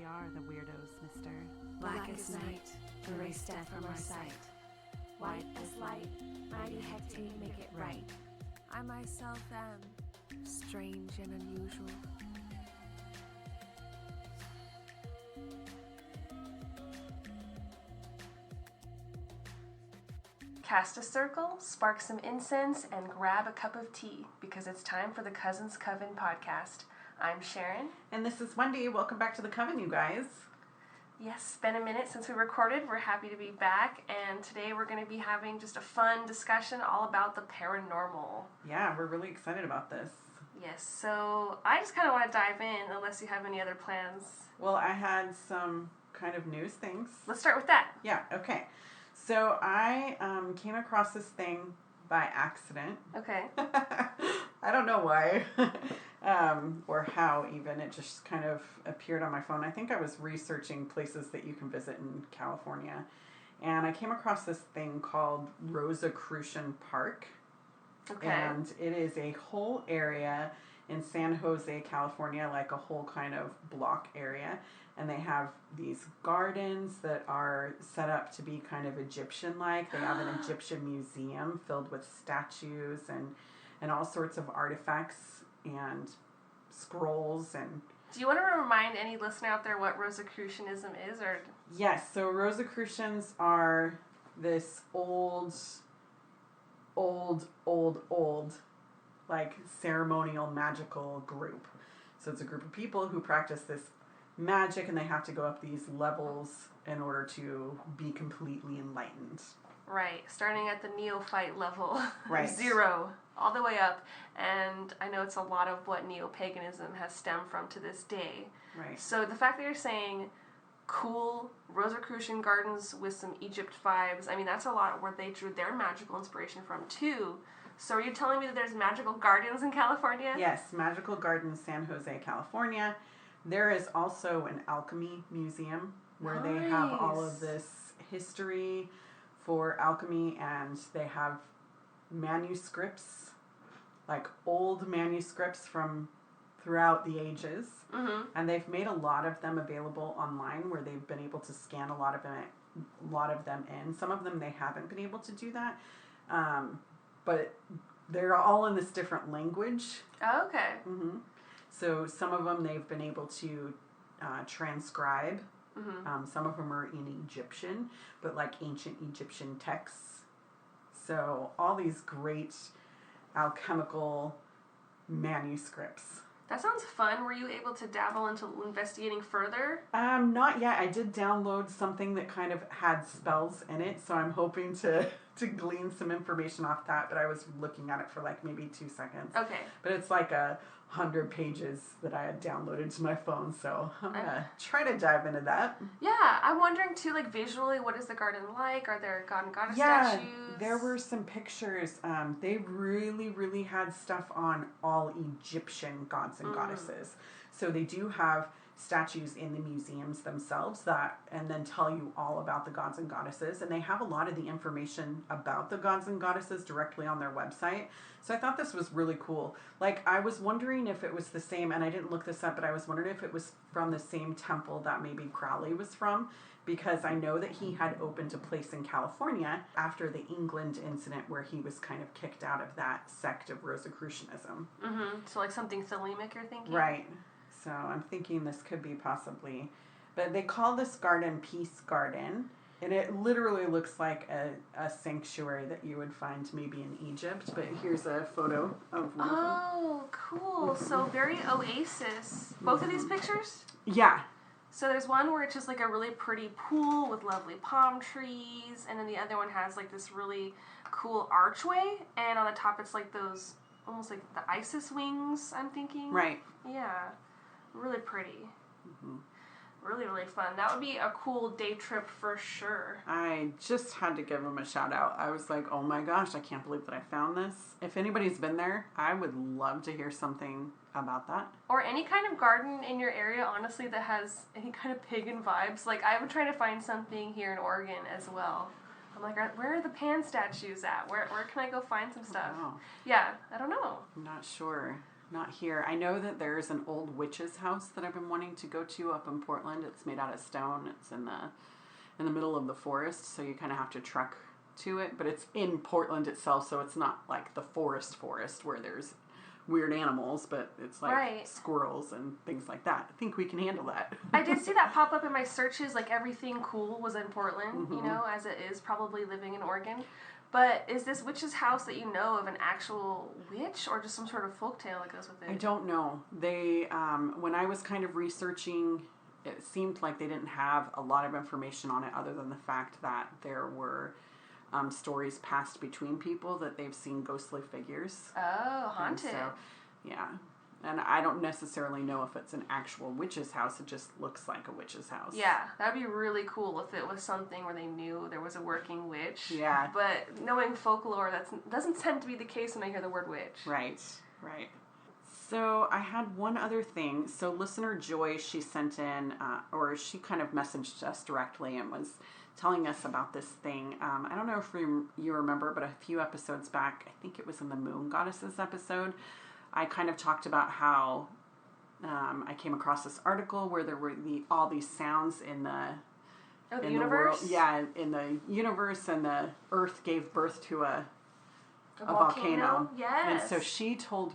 are the weirdos, mister. Black as night, erase death from our sight. White as light, mighty hectate make it right. I myself am strange and unusual. Cast a circle, spark some incense, and grab a cup of tea, because it's time for the Cousins Coven podcast. I'm Sharon. And this is Wendy. Welcome back to the Coven, you guys. Yes, it's been a minute since we recorded. We're happy to be back, and today we're going to be having just a fun discussion all about the paranormal. Yeah, we're really excited about this. Yes, so I just kind of want to dive in, unless you have any other plans. Well, I had some kind of news things. Let's start with that. Yeah, okay. So I came across this thing by accident. Okay. I don't know why or how even. It just kind of appeared on my phone. I think I was researching places that you can visit in California. And I came across this thing called Rosicrucian Park. Okay. And it is a whole area in San Jose, California, like a whole kind of block area. And they have these gardens that are set up to be kind of Egyptian-like. They have an Egyptian museum filled with statues and all sorts of artifacts and scrolls. And do you want to remind any listener out there what Rosicrucianism is? Or yes, so Rosicrucians are this old, like ceremonial magical group. So it's a group of people who practice this magic, and they have to go up these levels in order to be completely enlightened. Right, starting at the neophyte level, right. 0, all the way up. And I know it's a lot of what neo-paganism has stemmed from to this day. Right. So the fact that you're saying cool Rosicrucian gardens with some Egypt vibes, I mean, that's a lot where they drew their magical inspiration from too. So are you telling me that there's magical gardens in California? Yes, Magical Gardens, San Jose, California. There is also an alchemy museum where they have all of this history for alchemy, and they have manuscripts, like old manuscripts from throughout the ages. Mm-hmm. And they've made a lot of them available online where they've been able to scan a lot of them in. Some of them they haven't been able to do that. But they're all in this different language. Oh, okay. Mm-hmm. So some of them they've been able to transcribe. Mm-hmm. Some of them are in Egyptian, but like ancient Egyptian texts. So all these great alchemical manuscripts. That sounds fun. Were you able to dabble into investigating further? Not yet. I did download something that kind of had spells in it, so I'm hoping to glean some information off that, but I was looking at it for like maybe 2 seconds. Okay. But it's like 100 pages that I had downloaded to my phone, so I'm going to try to dive into that. Yeah, I'm wondering too, like visually, what is the garden like? Are there god and goddess statues? There were some pictures. They really, really had stuff on all Egyptian gods and goddesses. So they do have statues in the museums themselves and then tell you all about the gods and goddesses, and they have a lot of the information about the gods and goddesses directly on their website. So I thought this was really cool. Like, I was wondering if it was the same, and I didn't look this up, but I was wondering if it was from the same temple that maybe Crowley was from, because I know that he had opened a place in California after the England incident where he was kind of kicked out of that sect of Rosicrucianism. Mm-hmm. So like something Thelemic, you're thinking? Right. So I'm thinking this could be possibly, but they call this garden Peace Garden, and it literally looks like a sanctuary that you would find maybe in Egypt, but here's a photo of one of them. Oh, cool. So very oasis. Both of these pictures? Yeah. So there's one where it's just like a really pretty pool with lovely palm trees, and then the other one has like this really cool archway, and on the top it's like those, almost like the Isis wings, I'm thinking. Right. Yeah. Really pretty. Mm-hmm. Really, really fun. That would be a cool day trip for sure. I just had to give them a shout out. I was like, oh my gosh, I can't believe that I found this. If anybody's been there, I would love to hear something about that. Or any kind of garden in your area, honestly, that has any kind of pagan vibes. Like, I've been trying to find something here in Oregon as well. I'm like, where are the Pan statues at? Where can I go find some stuff? Wow. Yeah, I don't know. I'm not sure. not here. I know that there's an old witch's house that I've been wanting to go to up in Portland. It's made out of stone. It's in the middle of the forest, so you kind of have to trek to it. But it's in Portland itself, so it's not like the forest where there's weird animals, but it's like Right. squirrels and things like that. I think we can handle that. I did see that pop up in my searches, like everything cool was in Portland, you know, as it is probably living in Oregon. But is this witch's house that you know of an actual witch or just some sort of folktale that goes with it? I don't know. They, when I was kind of researching, it seemed like they didn't have a lot of information on it other than the fact that there were stories passed between people that they've seen ghostly figures. Oh, haunted. And so, yeah. And I don't necessarily know if it's an actual witch's house. It just looks like a witch's house. Yeah, that'd be really cool if it was something where they knew there was a working witch. Yeah. But knowing folklore, that doesn't tend to be the case when I hear the word witch. Right. So I had one other thing. So listener Joy, she sent in, or she kind of messaged us directly and was telling us about this thing. I don't know if you remember, but a few episodes back, I think it was in the Moon Goddesses episode, I kind of talked about how I came across this article where there were all these sounds in the universe? The world. Yeah, in the universe, and the Earth gave birth to a volcano. Yes. And so she told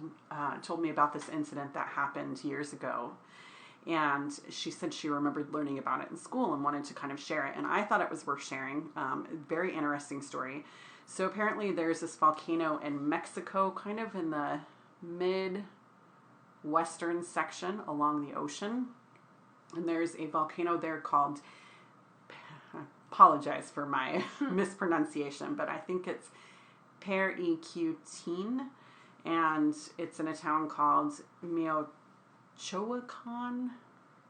me about this incident that happened years ago. And she said she remembered learning about it in school and wanted to kind of share it. And I thought it was worth sharing. Very interesting story. So apparently there's this volcano in Mexico, kind of in the mid-western section along the ocean. And there's a volcano there called, I apologize for my mispronunciation, but I think it's Pericutin. And it's in a town called Michoacan.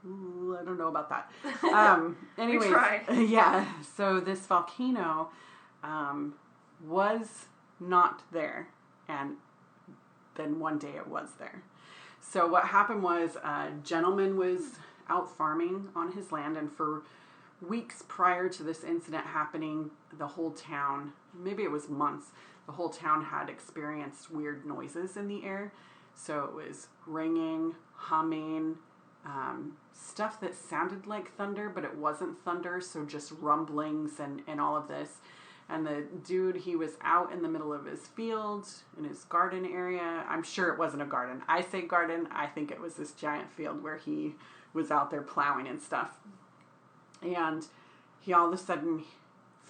Ooh, I don't know about that. Anyways, We tried. Yeah. So this volcano was not there, and then one day it was there. So what happened was a gentleman was out farming on his land, and for weeks prior to this incident happening, the whole town, maybe it was months, the whole town had experienced weird noises in the air. So it was ringing, humming, stuff that sounded like thunder, but it wasn't thunder, so just rumblings and all of this. And the dude, he was out in the middle of his field, in his garden area. I'm sure it wasn't a garden. I say garden, I think it was this giant field where he was out there plowing and stuff. And he all of a sudden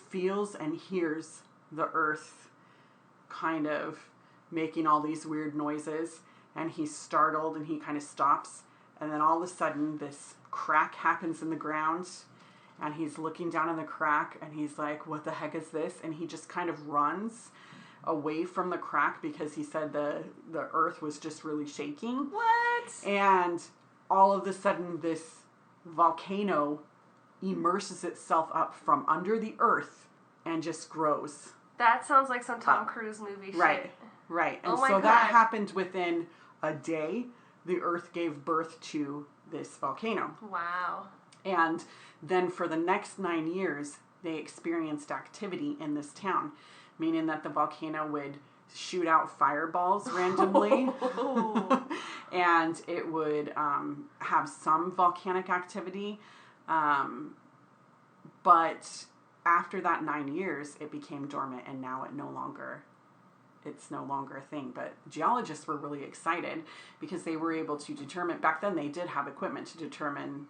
feels and hears the earth kind of making all these weird noises. And he's startled and he kind of stops. And then all of a sudden this crack happens in the ground. And he's looking down in the crack and he's like, what the heck is this? And he just kind of runs away from the crack because he said the earth was just really shaking. What? And all of a sudden this volcano immerses itself up from under the earth and just grows. That sounds like some Tom Cruise movie shit. Right. And Oh my so God. that happened within a day. The earth gave birth to this volcano. Wow. And then for the next 9 years, they experienced activity in this town, meaning that the volcano would shoot out fireballs randomly. And it would have some volcanic activity. But after that 9 years, it became dormant, and now it's no longer a thing. But geologists were really excited because they were able to determine, back then they did have equipment to determine,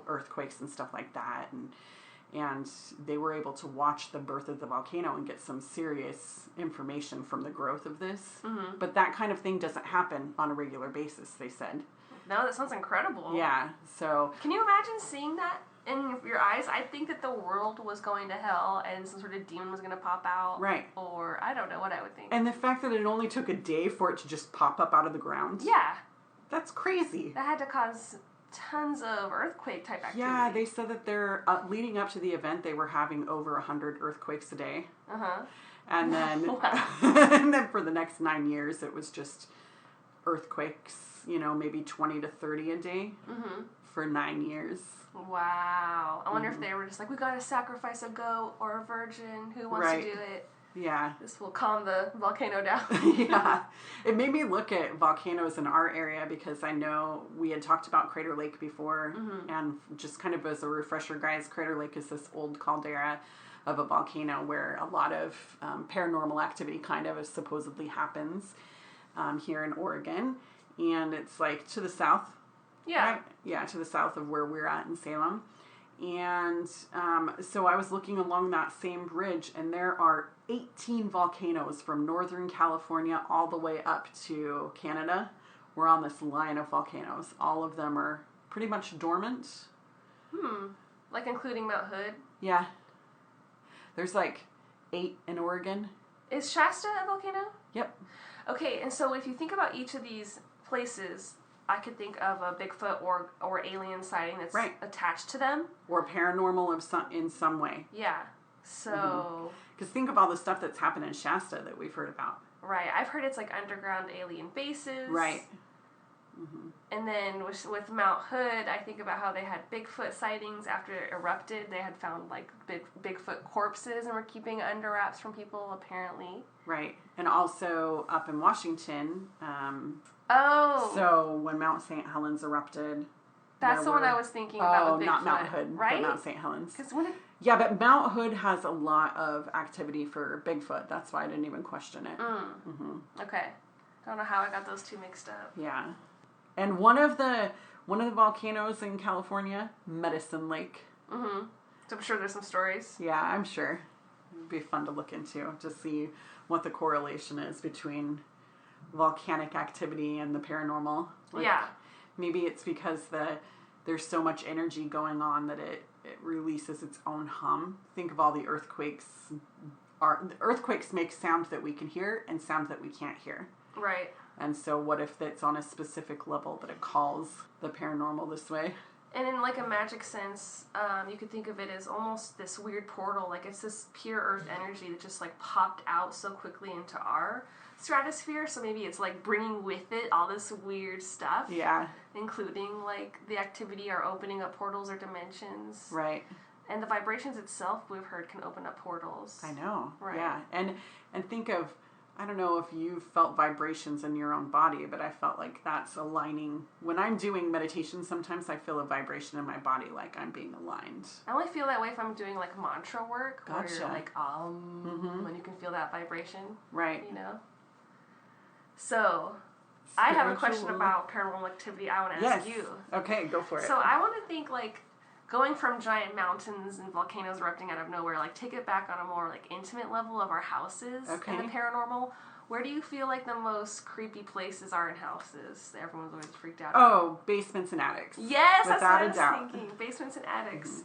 earthquakes and stuff like that. And they were able to watch the birth of the volcano and get some serious information from the growth of this. Mm-hmm. But that kind of thing doesn't happen on a regular basis, they said. No, that sounds incredible. Yeah, so... Can you imagine seeing that in your eyes? I think that the world was going to hell and some sort of demon was going to pop out. Right. Or I don't know what I would think. And the fact that it only took a day for it to just pop up out of the ground. Yeah. That's crazy. That had to cause tons of earthquake type activity. Yeah, they said that they're leading up to the event, they were having over 100 earthquakes a day. Uh-huh. And then, Wow. and then for the next 9 years, it was just earthquakes, maybe 20 to 30 a day for 9 years. Wow. I wonder if they were just like, we got to sacrifice a goat or a virgin. Who wants Right. to do it? Yeah. This will calm the volcano down. Yeah. It made me look at volcanoes in our area because I know we had talked about Crater Lake before. And just kind of as a refresher, guys, Crater Lake is this old caldera of a volcano where a lot of paranormal activity kind of supposedly happens here in Oregon. And it's like to the south. Yeah. Right? Yeah, to the south of where we're at in Salem. And so I was looking along that same ridge, and there are 18 volcanoes from Northern California all the way up to Canada. We're on this line of volcanoes. All of them are pretty much dormant. Like including Mount Hood? Yeah. There's like 8 in Oregon. Is Shasta a volcano? Yep. Okay, and so if you think about each of these places, I could think of a Bigfoot or alien sighting that's attached to them. Or paranormal in some way. Yeah. So... Because think of all the stuff that's happened in Shasta that we've heard about. Right. I've heard it's like underground alien bases. Right. And then with Mount Hood, I think about how they had Bigfoot sightings after it erupted. They had found like Bigfoot corpses and were keeping under wraps from people, apparently. Right. And also up in Washington. Oh. So when Mount St. Helens erupted. That's the one I was thinking about with Bigfoot. Not Mount Hood, right? but Mount St. Helens. Yeah, but Mount Hood has a lot of activity for Bigfoot. That's why I didn't even question it. Okay. I don't know how I got those two mixed up. Yeah. And one of the volcanoes in California, Medicine Lake. So I'm sure there's some stories. Yeah, I'm sure. It'd be fun to look into to see what the correlation is between volcanic activity and the paranormal. Like, maybe it's because there's so much energy going on that it releases its own hum. Think of all the earthquakes. The earthquakes make sound that we can hear and sound that we can't hear. Right. And so what if it's on a specific level that it calls the paranormal this way? And in like a magic sense, you could think of it as almost this weird portal. Like it's this pure earth energy that just like popped out so quickly into our stratosphere. So maybe it's like bringing with it all this weird stuff. Yeah. Including like the activity or opening up portals or dimensions. Right. And the vibrations itself, we've heard, can open up portals. I know. Right. Yeah. And think of, I don't know if you've felt vibrations in your own body, but I felt like that's aligning. When I'm doing meditation, sometimes I feel a vibration in my body, like I'm being aligned. I only feel that way if I'm doing like mantra work, where Gotcha. you're like, when you can feel that vibration. Right. You know? So, I have a question about paranormal activity I want to ask you. Okay, go for it. So I want to think like, going from giant mountains and volcanoes erupting out of nowhere, like take it back on a more like intimate level of our houses in the paranormal. Where do you feel like the most creepy places are in houses? Everyone's always freaked out about. Oh, basements and attics. Yes, without that's what I was thinking. Basements and attics.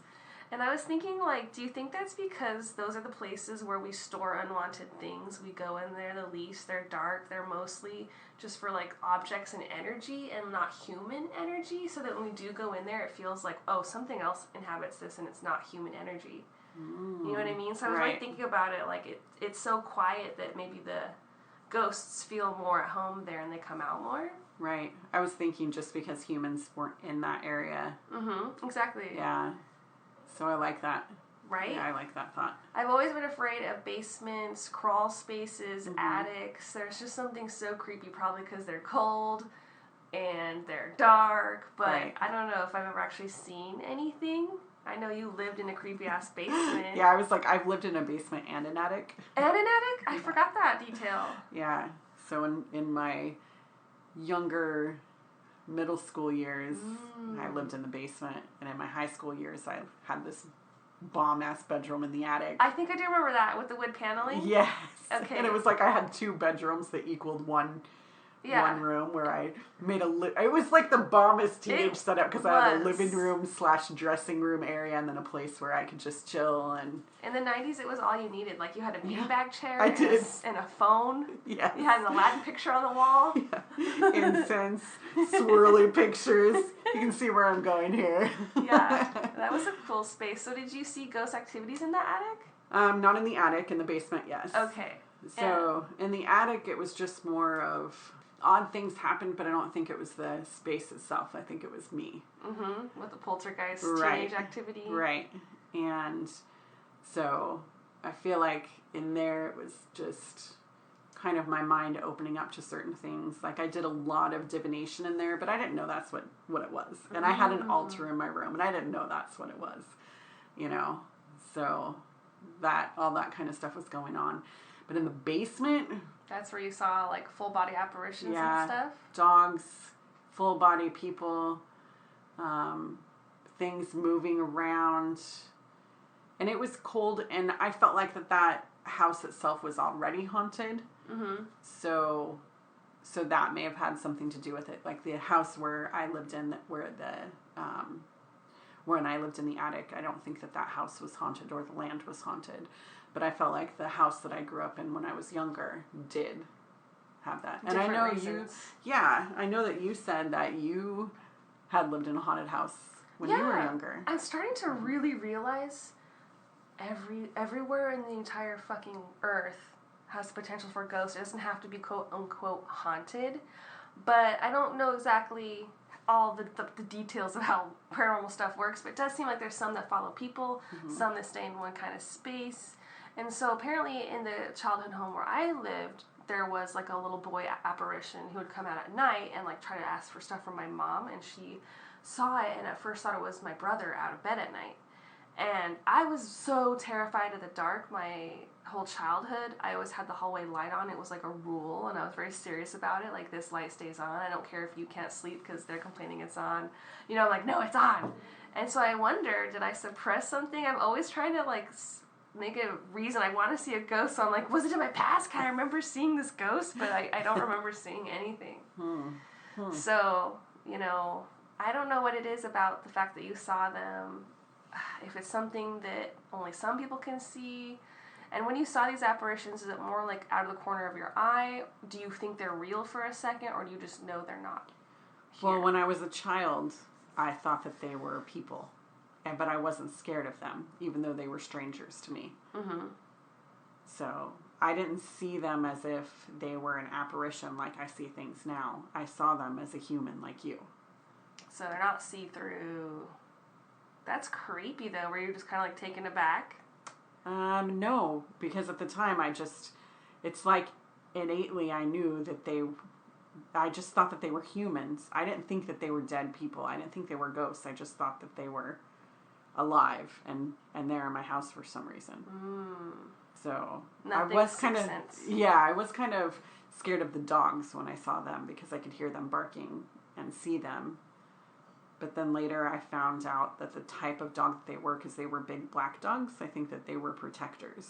And I was thinking, like, do you think that's because those are the places where we store unwanted things? We go in there the least, they're dark, they're mostly just for, like, objects and energy and not human energy, so that when we do go in there, it feels like, oh, something else inhabits this and it's not human energy. You know what I mean? So I was really thinking about it, like, it's so quiet that maybe the ghosts feel more at home there and they come out more. Right. I was thinking just because humans weren't in that area. Exactly. Yeah. So I like that. Right? Yeah, I like that thought. I've always been afraid of basements, crawl spaces, attics. There's just something so creepy, probably because they're cold and they're dark, but I don't know if I've ever actually seen anything. I know you lived in a creepy-ass basement. Yeah, I was like, I've lived in a basement and an attic. And an attic? I forgot that detail. Yeah. So in my younger middle school years, I lived in the basement, and in my high school years, I had this bomb-ass bedroom in the attic. I think I do remember that, with the wood paneling. Yes. Okay. And it was like I had 2 bedrooms that equaled one room where I made it was like the bombest teenage setup because I had a living room / dressing room area and then a place where I could just chill. And in the 90s, it was all you needed. Like, you had a beanbag chair and a phone. Yes. You had an Aladdin picture on the wall. Yeah. Incense, swirly pictures. You can see where I'm going here. Yeah, that was a cool space. So did you see ghost activities in the attic? Not in the attic. In the basement, yes. Okay. So in the attic, it was just more of odd things happened, but I don't think it was the space itself. I think it was me. With the poltergeist teenage activity. Right. And so I feel like in there it was just kind of my mind opening up to certain things. Like I did a lot of divination in there, but I didn't know that's what it was. And I had an altar in my room, and I didn't know that's what it was, you know. So all that kind of stuff was going on. But in the basement, that's where you saw like full body apparitions and stuff. Dogs, full body people, things moving around, and it was cold. And I felt like that house itself was already haunted. Mm-hmm. So that may have had something to do with it. Like the house where I lived in, when I lived in the attic, I don't think that house was haunted or the land was haunted. But I felt like the house that I grew up in when I was younger did have that. And I know I know that you said that you had lived in a haunted house when you were younger. I'm starting to really realize everywhere in the entire fucking earth has potential for ghosts. It doesn't have to be quote unquote haunted. But I don't know exactly all the details of how paranormal stuff works, but it does seem like there's some that follow people, some that stay in one kind of space. And so apparently in the childhood home where I lived, there was like a little boy apparition who would come out at night and like try to ask for stuff from my mom, and she saw it and at first thought it was my brother out of bed at night. And I was so terrified of the dark my whole childhood. I always had the hallway light on. It was like a rule, and I was very serious about it. Like, this light stays on. I don't care if you can't sleep because they're complaining it's on. You know, I'm like, no, it's on. And so I wonder, did I suppress something? I'm always trying to, like, make a reason. I want to see a ghost, so I'm like, was it in my past? Can I remember seeing this ghost? But I don't remember seeing anything. So, you know, I don't know what it is about the fact that you saw them. If it's something that only some people can see. And when you saw these apparitions, is it more like out of the corner of your eye? Do you think they're real for a second, or do you just know they're not here? Well, when I was a child, I thought that they were people. But I wasn't scared of them, even though they were strangers to me. Mm-hmm. So I didn't see them as if they were an apparition like I see things now. I saw them as a human like you. So they're not see-through. That's creepy, though. Were you just kind of like taken aback? No, because at the time it's like innately I knew that I just thought that they were humans. I didn't think that they were dead people. I didn't think they were ghosts. I just thought that they were alive and they're in my house for some reason. So I was kind of scared of the dogs when I saw them because I could hear them barking and see them. But then later I found out that the type of dog that they were, because they were big black dogs, I think that they were protectors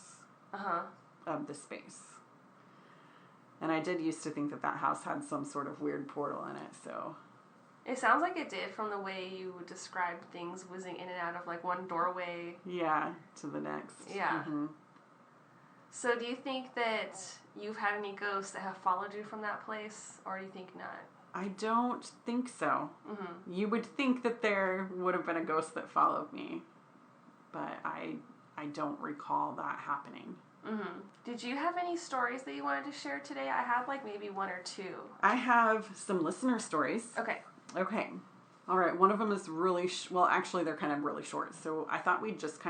of the space. And I did used to think that house had some sort of weird portal in it, so. It sounds like it did from the way you described things whizzing in and out of like one doorway. Yeah, to the next. Yeah. Mm-hmm. So do you think that you've had any ghosts that have followed you from that place, or do you think not? I don't think so. Mm-hmm. You would think that there would have been a ghost that followed me, but I don't recall that happening. Mm-hmm. Did you have any stories that you wanted to share today? I had like maybe one or two. I have some listener stories. Okay. All right. One of them is really, actually they're kind of really short. So I thought we'd just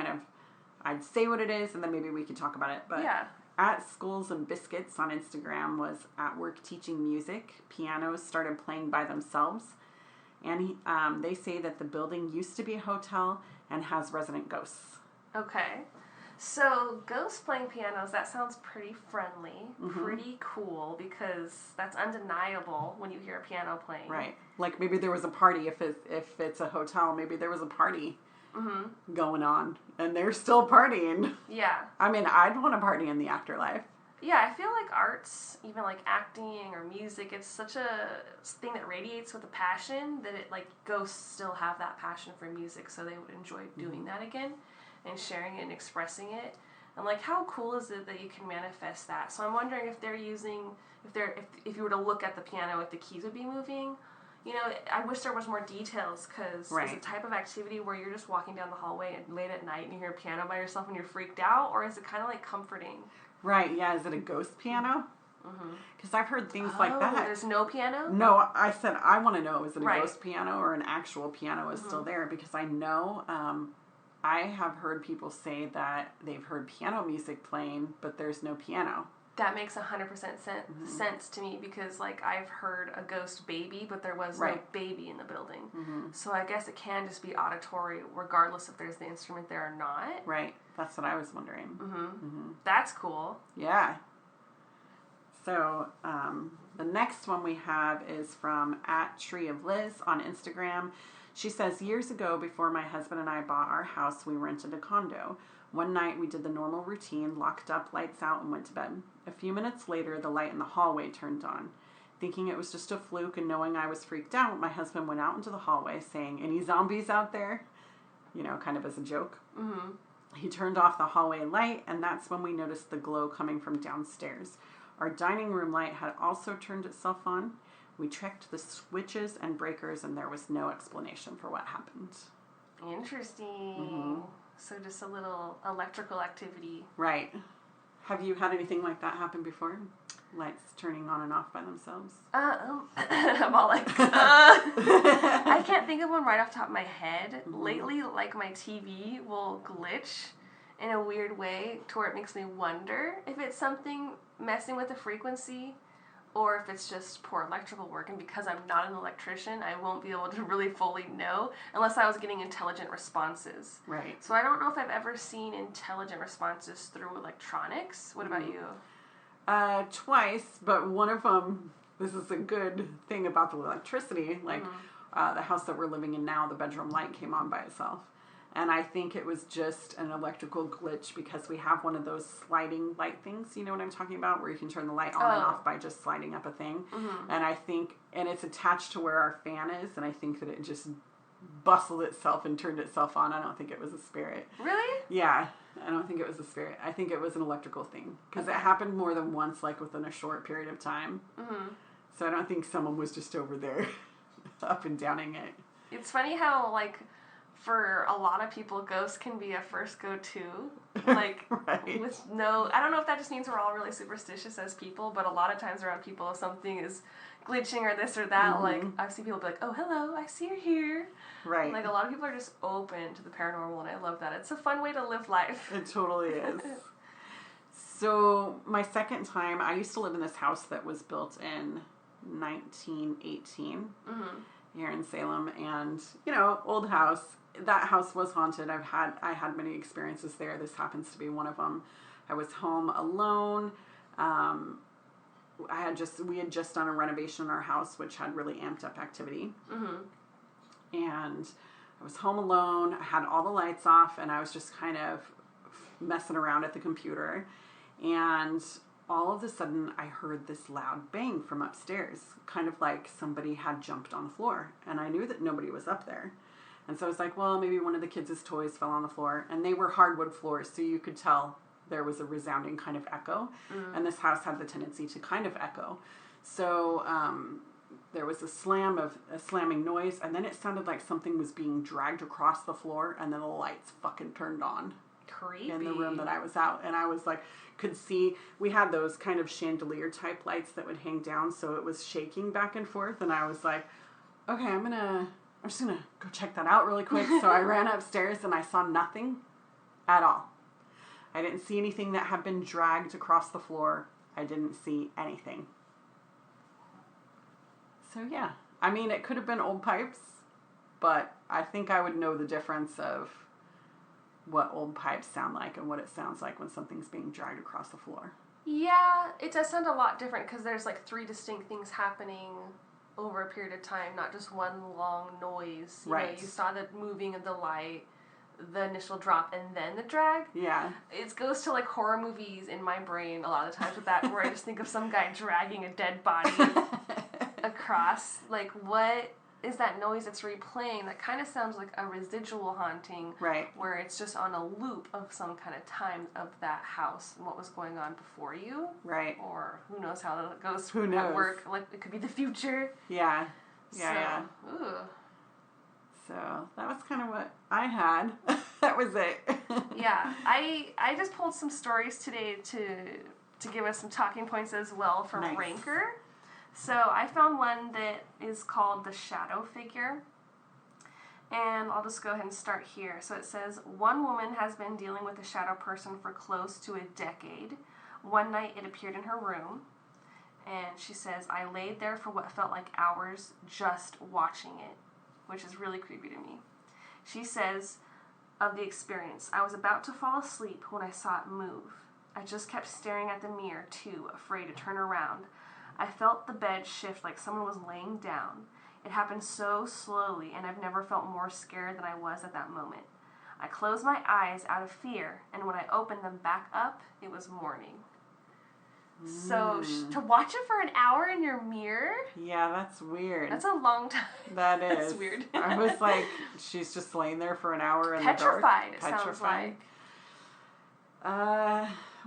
I'd say what it is and then maybe we could talk about it. But yeah. At Skulls and Biscuits on Instagram was at work teaching music. Pianos started playing by themselves. And they say that the building used to be a hotel and has resident ghosts. Okay. So ghosts playing pianos, that sounds pretty friendly, pretty cool, because that's undeniable when you hear a piano playing. Right. Like maybe there was a party, if it's a hotel, maybe there was a party going on, and they're still partying. Yeah. I mean, I'd want to party in the afterlife. Yeah, I feel like arts, even like acting or music, it's such a thing that radiates with a passion that it, like, ghosts still have that passion for music, so they would enjoy doing that again and sharing it and expressing it. And like, how cool is it that you can manifest that? So I'm wondering if they're using, if you were to look at the piano, if the keys would be moving. You know, I wish there was more details, because it's a type of activity where you're just walking down the hallway late at night and you hear a piano by yourself and you're freaked out, or is it kind of like comforting? Right, yeah. Is it a ghost piano? Because I've heard things like that. There's no piano? No, I said I want to know, is it a ghost piano or an actual piano is still there? Because I know I have heard people say that they've heard piano music playing, but there's no piano. That makes 100% sense to me because, like, I've heard a ghost baby, but there was no baby in the building. So I guess it can just be auditory regardless if there's the instrument there or not. Right. That's what I was wondering. That's cool. Yeah. So the next one we have is from @TreeOfLiz on Instagram. She says, years ago, before my husband and I bought our house, we rented a condo. One night, we did the normal routine, locked up, lights out, and went to bed. A few minutes later, the light in the hallway turned on. Thinking it was just a fluke and knowing I was freaked out, my husband went out into the hallway saying, "Any zombies out there?" You know, kind of as a joke. He turned off the hallway light, and that's when we noticed the glow coming from downstairs. Our dining room light had also turned itself on. We checked the switches and breakers, and there was no explanation for what happened. Interesting. So just a little electrical activity. Right. Have you had anything like that happen before? Lights turning on and off by themselves? I'm all like, I can't think of one right off the top of my head. Lately, like, my TV will glitch in a weird way to where it makes me wonder if it's something messing with the frequency or if it's just poor electrical work. And because I'm not an electrician, I won't be able to really fully know unless I was getting intelligent responses. Right. So I don't know if I've ever seen intelligent responses through electronics. What about you? Twice, but one of them, this is a good thing about the electricity, like the house that we're living in now, the bedroom light came on by itself. And I think it was just an electrical glitch because we have one of those sliding light things, you know what I'm talking about, where you can turn the light on and off by just sliding up a thing. And I think, and it's attached to where our fan is, and I think that it just bustled itself and turned itself on. I don't think it was a spirit. Really? Yeah, I don't think it was a spirit. I think it was an electrical thing because it happened more than once, like within a short period of time. So I don't think someone was just over there up and downing it. It's funny how, like, for a lot of people, ghosts can be a first go-to. Like, with no... I don't know if that just means we're all really superstitious as people, but a lot of times around people, if something is glitching or this or that, like, I've seen people be like, "Oh, hello, I see you're here." Right. Like, a lot of people are just open to the paranormal, and I love that. It's a fun way to live life. It totally is. So, my second time, I used to live in this house that was built in 1918 here in Salem, and, you know, old house. That house was haunted. I had many experiences there. This happens to be one of them. I was home alone. We had just done a renovation in our house, which had really amped up activity. And I was home alone. I had all the lights off, and I was just kind of messing around at the computer. And all of a sudden, I heard this loud bang from upstairs, kind of like somebody had jumped on the floor. And I knew that nobody was up there. And so I was like, well, maybe one of the kids' toys fell on the floor. And they were hardwood floors, so you could tell there was a resounding kind of echo. And this house had the tendency to kind of echo. So there was a slamming noise, and then it sounded like something was being dragged across the floor, and then the lights fucking turned on. Creepy. In the room that I was out. And I was like, could see, we had those kind of chandelier type lights that would hang down, so it was shaking back and forth. And I was like, okay, I'm just going to go check that out really quick. So I ran upstairs and I saw nothing at all. I didn't see anything that had been dragged across the floor. I didn't see anything. So yeah, I mean, it could have been old pipes, but I think I would know the difference of what old pipes sound like and what it sounds like when something's being dragged across the floor. Yeah, it does sound a lot different because there's like 3 distinct things happening over a period of time, not just one long noise. You know, you saw the moving of the light, the initial drop, and then the drag. Yeah. It goes to like horror movies in my brain a lot of the times with that, where I just think of some guy dragging a dead body across. Like, what is that noise that's replaying? That kind of sounds like a residual haunting. Right. Where it's just on a loop of some kind of time of that house and what was going on before you. Right. Or who knows how that goes who knows? At work. Like, it could be the future. Yeah. Yeah. Ooh. So that was kind of what I had. That was it. Yeah. I just pulled some stories today to give us some talking points as well for Rancor. So I found one that is called The Shadow Figure. And I'll just go ahead and start here. So it says, one woman has been dealing with a shadow person for close to a decade. One night it appeared in her room. And she says, I laid there for what felt like hours just watching it, which is really creepy to me. She says of the experience, I was about to fall asleep when I saw it move. I just kept staring at the mirror, too afraid to turn around. I felt the bed shift like someone was laying down. It happened so slowly, and I've never felt more scared than I was at that moment. I closed my eyes out of fear, and when I opened them back up, it was morning. So to watch it for an hour in your mirror? Yeah, that's weird. That's a long time. That is. That's weird. I was like, she's just laying there for an hour in Petrified, the dark. it sounds like.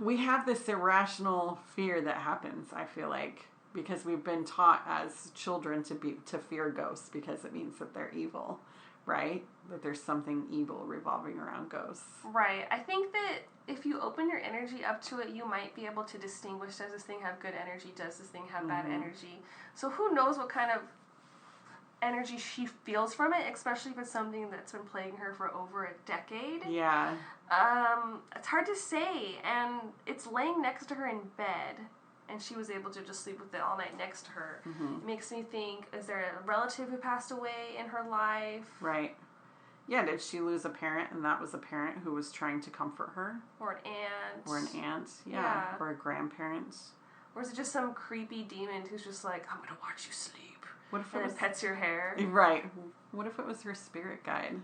We have this irrational fear that happens, I feel like, because we've been taught as children to fear ghosts because it means that they're evil, right? That there's something evil revolving around ghosts. Right. I think that if you open your energy up to it, you might be able to distinguish, does this thing have good energy? Does this thing have bad energy? So who knows what kind of energy she feels from it, especially if it's something that's been plaguing her for over a decade. Yeah. It's hard to say, and it's laying next to her in bed, and she was able to just sleep with it all night next to her. Mm-hmm. It makes me think, is there a relative who passed away in her life? Right. Yeah, did she lose a parent, and that was a parent who was trying to comfort her? Or an aunt. Or an aunt, yeah. Or a grandparent. Or is it just some creepy demon who's just like, I'm going to watch you sleep. What if and it pets your hair? Right. What if it was her spirit guide?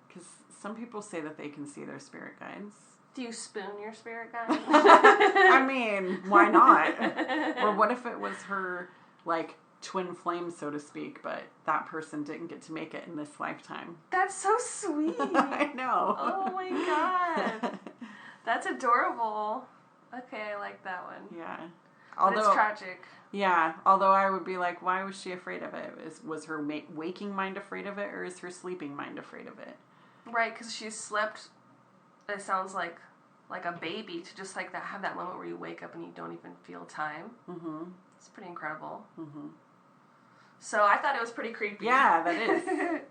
Because some people say that they can see their spirit guides. Do you spoon your spirit guide? I mean, why not? Or what if it was her, like, twin flame, so to speak, but that person didn't get to make it in this lifetime? That's so sweet. I know. Oh my god. That's adorable. Okay, I like that one. Yeah. But it's tragic. Yeah, although I would be like, why was she afraid of it? Was her waking mind afraid of it, or is her sleeping mind afraid of it? Right, because she slept, it sounds like a baby, to just like have that moment where you wake up and you don't even feel time. Mm-hmm. It's pretty incredible. Mm-hmm. So I thought it was pretty creepy. Yeah, that is.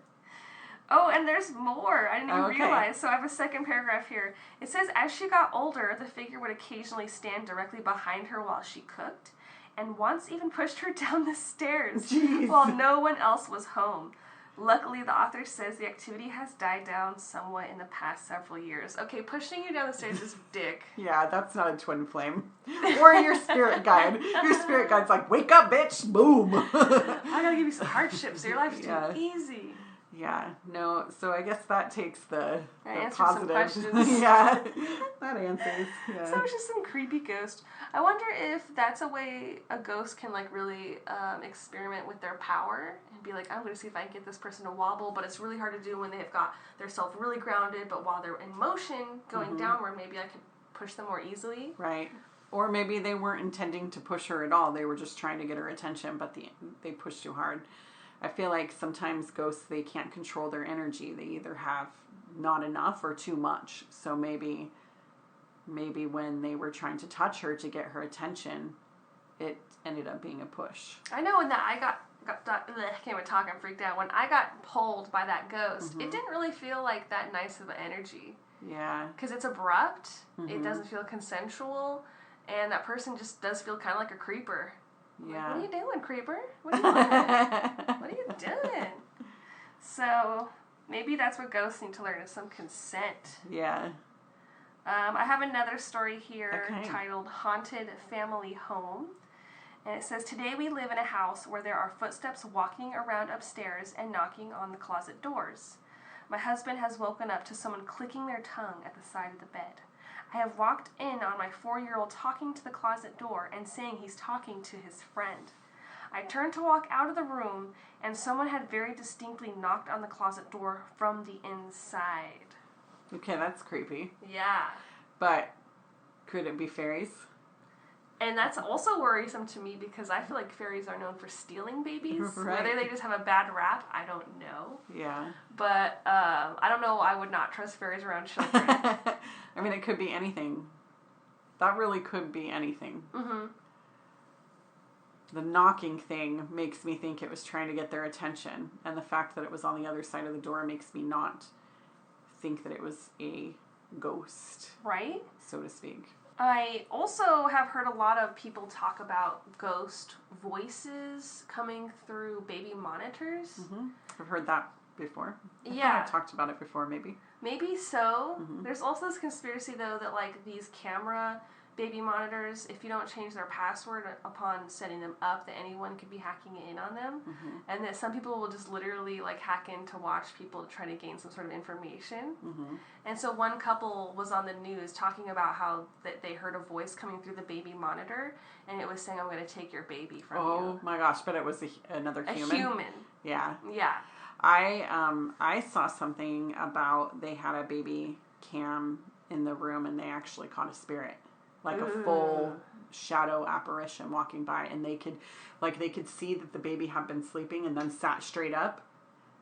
Oh, and there's more. I didn't even realize. So I have a second paragraph here. It says, as she got older, the figure would occasionally stand directly behind her while she cooked, and once even pushed her down the stairs while no one else was home. Luckily, the author says the activity has died down somewhat in the past several years. Okay, pushing you down the stairs is dick. Yeah, that's not a twin flame. Or your spirit guide. Your spirit guide's like, wake up, bitch! Boom! I gotta give you some hardships so your life's too easy. Yeah, no, so I guess that takes the positive. Some questions. Yeah, that answers. Yeah. So it's just some creepy ghost. I wonder if that's a way a ghost can like really experiment with their power and be like, I'm going to see if I can get this person to wobble, but it's really hard to do when they've got their self really grounded, but while they're in motion going downward, maybe I can push them more easily. Right. Or maybe they weren't intending to push her at all. They were just trying to get her attention, but they pushed too hard. I feel like sometimes ghosts, they can't control their energy. They either have not enough or too much. So maybe when they were trying to touch her to get her attention, it ended up being a push. I know when I can't even talk, I'm freaked out. When I got pulled by that ghost, it didn't really feel like that nice of an energy. Yeah. Because it's abrupt, it doesn't feel consensual, and that person just does feel kind of like a creeper. Yeah. Like, what are you doing, creeper? What are you doing? What are you doing? So, maybe that's what ghosts need to learn, is some consent. Yeah. I have another story here titled Haunted Family Home. And it says, today we live in a house where there are footsteps walking around upstairs and knocking on the closet doors. My husband has woken up to someone clicking their tongue at the side of the bed. I have walked in on my 4-year-old talking to the closet door and saying he's talking to his friend. I turned to walk out of the room, and someone had very distinctly knocked on the closet door from the inside. Okay, that's creepy. Yeah. But could it be fairies? And that's also worrisome to me because I feel like fairies are known for stealing babies. Right. Whether they just have a bad rap, I don't know. Yeah. But I don't know. I would not trust fairies around children. I mean, it could be anything. That really could be anything. Mm-hmm. the knocking thing makes me think it was trying to get their attention. And the fact that it was on the other side of the door makes me not think that it was a ghost. Right? So to speak. I also have heard a lot of people talk about ghost voices coming through baby monitors. Mm-hmm. I've heard that before. I thought I talked about it before, maybe. Maybe so. Mm-hmm. There's also this conspiracy, though, that, like, these camera baby monitors, if you don't change their password upon setting them up, that anyone could be hacking in on them. Mm-hmm. And that some people will just literally, like, hack in to watch people to try to gain some sort of information. Mm-hmm. And so one couple was on the news talking about how that they heard a voice coming through the baby monitor, and it was saying, "I'm going to take your baby from you." Oh, my gosh, but it was another human? A human. Yeah. Yeah. I saw something about they had a baby cam in the room, and they actually caught a spirit. Like a full shadow apparition walking by, and they could see that the baby had been sleeping and then sat straight up,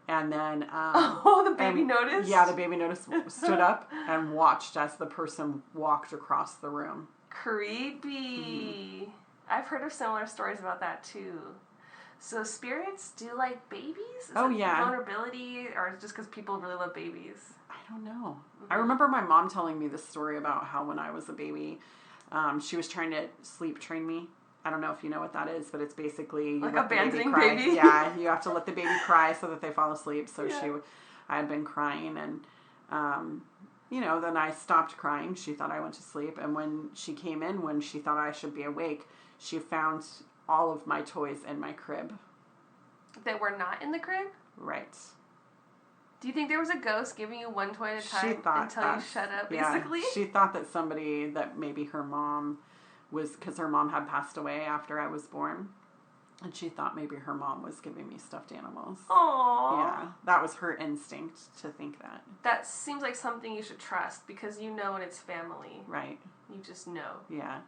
and then the baby noticed. Yeah, the baby stood up and watched as the person walked across the room. Creepy. I've heard of similar stories about that too. So spirits do like babies? Is it vulnerability, or just because people really love babies? I don't know. Mm-hmm. I remember my mom telling me this story about how when I was a baby, she was trying to sleep train me. I don't know if you know what that is, but it's basically like abandoning baby. Yeah, you have to let the baby cry so that they fall asleep. So I had been crying, and then I stopped crying. She thought I went to sleep, and when she came in, when she thought I should be awake, she found all of my toys in my crib. That were not in the crib? Right. Do you think there was a ghost giving you one toy at a time until you shut up, basically? Yeah, she thought that that maybe her mom was, because her mom had passed away after I was born, and she thought maybe her mom was giving me stuffed animals. Aww. Yeah, that was her instinct to think that. That seems like something you should trust, because you know when it's family. Right. You just know. Yeah.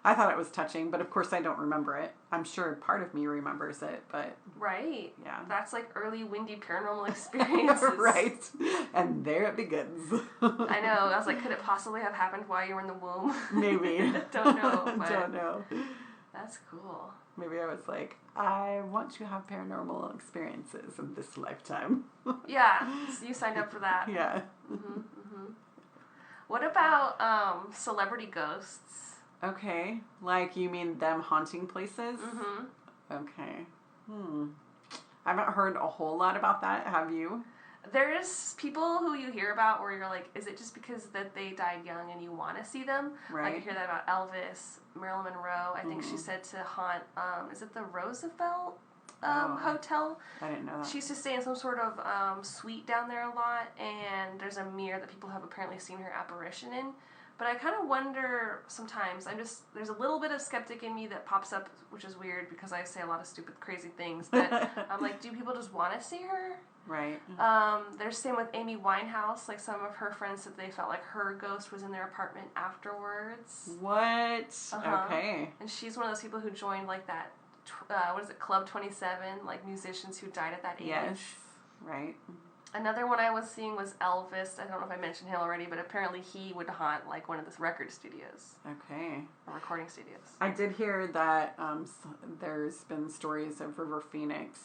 I thought it was touching, but of course I don't remember it. I'm sure part of me remembers it, but... Right. Yeah. That's like early Wendy paranormal experiences. Right. And there it begins. I know. I was like, could it possibly have happened while you were in the womb? Maybe. Don't know. But don't know. That's cool. Maybe I was like, I want to have paranormal experiences in this lifetime. Yeah. So you signed up for that. Yeah. Mm-hmm, mm-hmm. What about celebrity ghosts? Okay. Like, you mean them haunting places? Mm-hmm. Okay. I haven't heard a whole lot about that. Have you? There's people who you hear about where you're like, is it just because that they died young and you want to see them? Right. Like, you hear that about Elvis, Marilyn Monroe. I think she said to haunt, is it the Roosevelt hotel? I didn't know that. She used to stay in some sort of suite down there a lot, and there's a mirror that people have apparently seen her apparition in. But I kind of wonder sometimes, there's a little bit of skeptic in me that pops up, which is weird because I say a lot of stupid, crazy things. But I'm like, do people just want to see her? Right. There's same with Amy Winehouse. Like, some of her friends said they felt like her ghost was in their apartment afterwards. What? Okay. And she's one of those people who joined, like, that, Club 27, like, musicians who died at that age. Yes. Right. Another one I was seeing was Elvis. I don't know if I mentioned him already, but apparently he would haunt, like, one of the record studios. Okay. Or recording studios. I did hear that there's been stories of River Phoenix